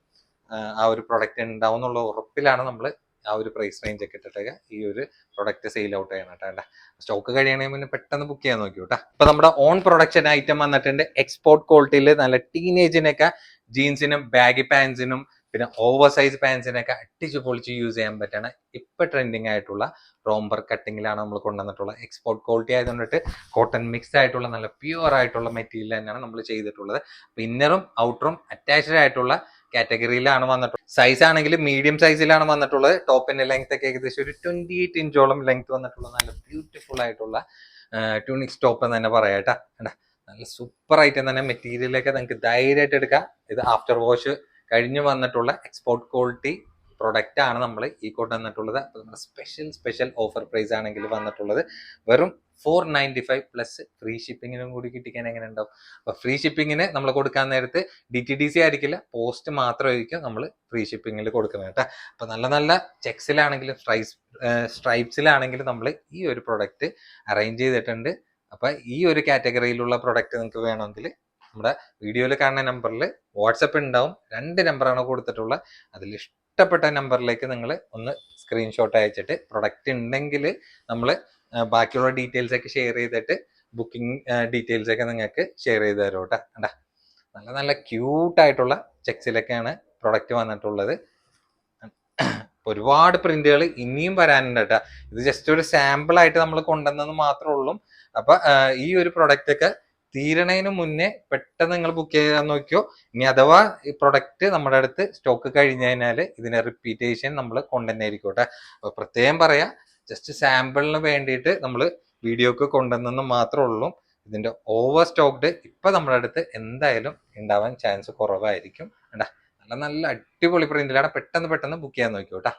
ആ ഒരു പ്രൊഡക്റ്റ് ഉണ്ടാവും എന്നുള്ള ഉറപ്പിലാണ് നമ്മൾ ആ ഒരു പ്രൈസ് റേഞ്ച് ഒക്കെ ഇട്ടിട്ട് ഈ ഒരു പ്രൊഡക്റ്റ് സെയിൽ ഔട്ട് ചെയ്യണം കേട്ടോ. സ്റ്റോക്ക് കഴിയണേ മുന്നേ പെട്ടെന്ന് ബുക്ക് ചെയ്യാൻ നോക്കി കേട്ടോ. അപ്പൊ നമ്മുടെ ഓൺ പ്രൊഡക്ഷൻ ഐറ്റം വന്നിട്ടുണ്ട്. എക്സ്പോർട്ട് ക്വാളിറ്റിയിൽ നല്ല ടീനേജിനൊക്കെ ജീൻസിനും ബാഗി പാൻസിനും പിന്നെ ഓവർ സൈസ് പാൻസിനൊക്കെ അടിച്ചു പൊളിച്ച് യൂസ് ചെയ്യാൻ പറ്റണ ഇപ്പൊ ട്രെൻഡിങ് ആയിട്ടുള്ള റോംബർ കട്ടിങ്ങിലാണ് നമ്മൾ കൊണ്ടുവന്നിട്ടുള്ളത്. എക്സ്പോർട്ട് ക്വാളിറ്റി ആയതുകൊണ്ടിട്ട് കോട്ടൺ മിക്സ്ഡ് ആയിട്ടുള്ള നല്ല പ്യുവർ ആയിട്ടുള്ള മെറ്റീരിയൽ തന്നെയാണ് നമ്മൾ ചെയ്തിട്ടുള്ളത്. ഇന്നറും ഔട്ടറും അറ്റാച്ച്ഡ് ആയിട്ടുള്ള കാറ്റഗറിയിലാണ് വന്നിട്ടുള്ളത്. സൈസ് ആണെങ്കിൽ മീഡിയം സൈസിലാണ് വന്നിട്ടുള്ളത്. ടോപ്പിന്റെ ലെങ്ത് ഒക്കെ ഏകദേശം ഒരു 28 ഇഞ്ചോളം ലെങ്ത് വന്നിട്ടുള്ള നല്ല ബ്യൂട്ടിഫുൾ ആയിട്ടുള്ള ട്യൂണിക് ടോപ്പ് എന്ന് തന്നെ പറയാട്ടാ. നല്ല സൂപ്പർ ഐറ്റം തന്നെ. മെറ്റീരിയലൊക്കെ നിങ്ങൾക്ക് ധൈര്യമായിട്ട് എടുക്കാം. ഇത് ആഫ്റ്റർ വാഷ് കഴിഞ്ഞ് വന്നിട്ടുള്ള എക്സ്പോർട്ട് ക്വാളിറ്റി പ്രൊഡക്റ്റ് ആണ് നമ്മൾ ഈ കൊണ്ടുവന്നിട്ടുള്ളത്. അപ്പോൾ നമ്മുടെ സ്പെഷ്യൽ ഓഫർ പ്രൈസ് ആണെങ്കിൽ വന്നിട്ടുള്ളത് വെറും 495 പ്ലസ് ഫ്രീ ഷിപ്പിങ്ങിനും കൂടി കിട്ടിക്കാൻ എങ്ങനെ ഉണ്ടാവും. അപ്പൊ ഫ്രീ ഷിപ്പിങ്ങിന് നമ്മൾ കൊടുക്കാൻ നേരത്ത് DTDC ആയിരിക്കില്ല, പോസ്റ്റ് മാത്രമായിരിക്കും നമ്മൾ ഫ്രീ ഷിപ്പിങ്ങിൽ കൊടുക്കുന്നത് കേട്ടോ. അപ്പൊ നല്ല നല്ല ചെക്സിലാണെങ്കിലും സ്ട്രൈപ്സിലാണെങ്കിലും നമ്മൾ ഈ ഒരു പ്രൊഡക്റ്റ് അറേഞ്ച് ചെയ്തിട്ടുണ്ട്. അപ്പൊ ഈ ഒരു കാറ്റഗറിയിലുള്ള പ്രൊഡക്റ്റ് നിങ്ങൾക്ക് വേണമെങ്കിൽ നമ്മുടെ വീഡിയോയിൽ കാണുന്ന നമ്പറിൽ വാട്സപ്പ് ഉണ്ടാവും. 2 നമ്പറാണ് കൊടുത്തിട്ടുള്ളത്. അതിൽ ഇഷ്ടപ്പെട്ട നമ്പറിലേക്ക് നിങ്ങൾ ഒന്ന് സ്ക്രീൻഷോട്ട് അയച്ചിട്ട് പ്രൊഡക്റ്റ് ഉണ്ടെങ്കിൽ നമ്മൾ ബാക്കിയുള്ള ഡീറ്റെയിൽസ് ഒക്കെ ഷെയർ ചെയ്തിട്ട് ബുക്കിംഗ് ഡീറ്റെയിൽസ് ഒക്കെ നിങ്ങൾക്ക് ഷെയർ ചെയ്ത് തരും കേട്ടോ. നല്ല നല്ല ക്യൂട്ടായിട്ടുള്ള ചെക്സിലൊക്കെയാണ് പ്രൊഡക്റ്റ് വന്നിട്ടുള്ളത്. ഒരുപാട് പ്രിന്റുകൾ ഇനിയും വരാനുണ്ട് കേട്ടോ. ഇത് ജസ്റ്റ് ഒരു സാമ്പിൾ ആയിട്ട് നമ്മൾ കൊണ്ടുവന്നത് മാത്രമേ ഉള്ളൂ. അപ്പൊ ഈ ഒരു പ്രൊഡക്റ്റ് ഒക്കെ തീരണതിന് മുന്നേ പെട്ടെന്ന് നിങ്ങൾ ബുക്ക് ചെയ്യാൻ നോക്കിയോ. ഇനി അഥവാ ഈ പ്രൊഡക്റ്റ് നമ്മുടെ അടുത്ത് സ്റ്റോക്ക് കഴിഞ്ഞു കഴിഞ്ഞാൽ ഇതിന്റെ റിപ്പീറ്റേഷൻ നമ്മൾ കൊണ്ടുതന്നെയായിരിക്കും കേട്ടോ. അപ്പൊ പ്രത്യേകം പറയാ, ജസ്റ്റ് സാമ്പിളിന് വേണ്ടിയിട്ട് നമ്മൾ വീഡിയോക്ക് കൊണ്ടുവന്നെന്ന് മാത്രമേ ഉള്ളൂ. ഇതിന്റെ ഓവർ സ്റ്റോക്ക്ഡ് ഇപ്പൊ നമ്മുടെ അടുത്ത് എന്തായാലും ഉണ്ടാവാൻ ചാൻസ് കുറവായിരിക്കും. നല്ല നല്ല അടിപൊളി പ്രിന്റിലാണ്. പെട്ടെന്ന് ബുക്ക് ചെയ്യാൻ നോക്കിയോട്ടാ.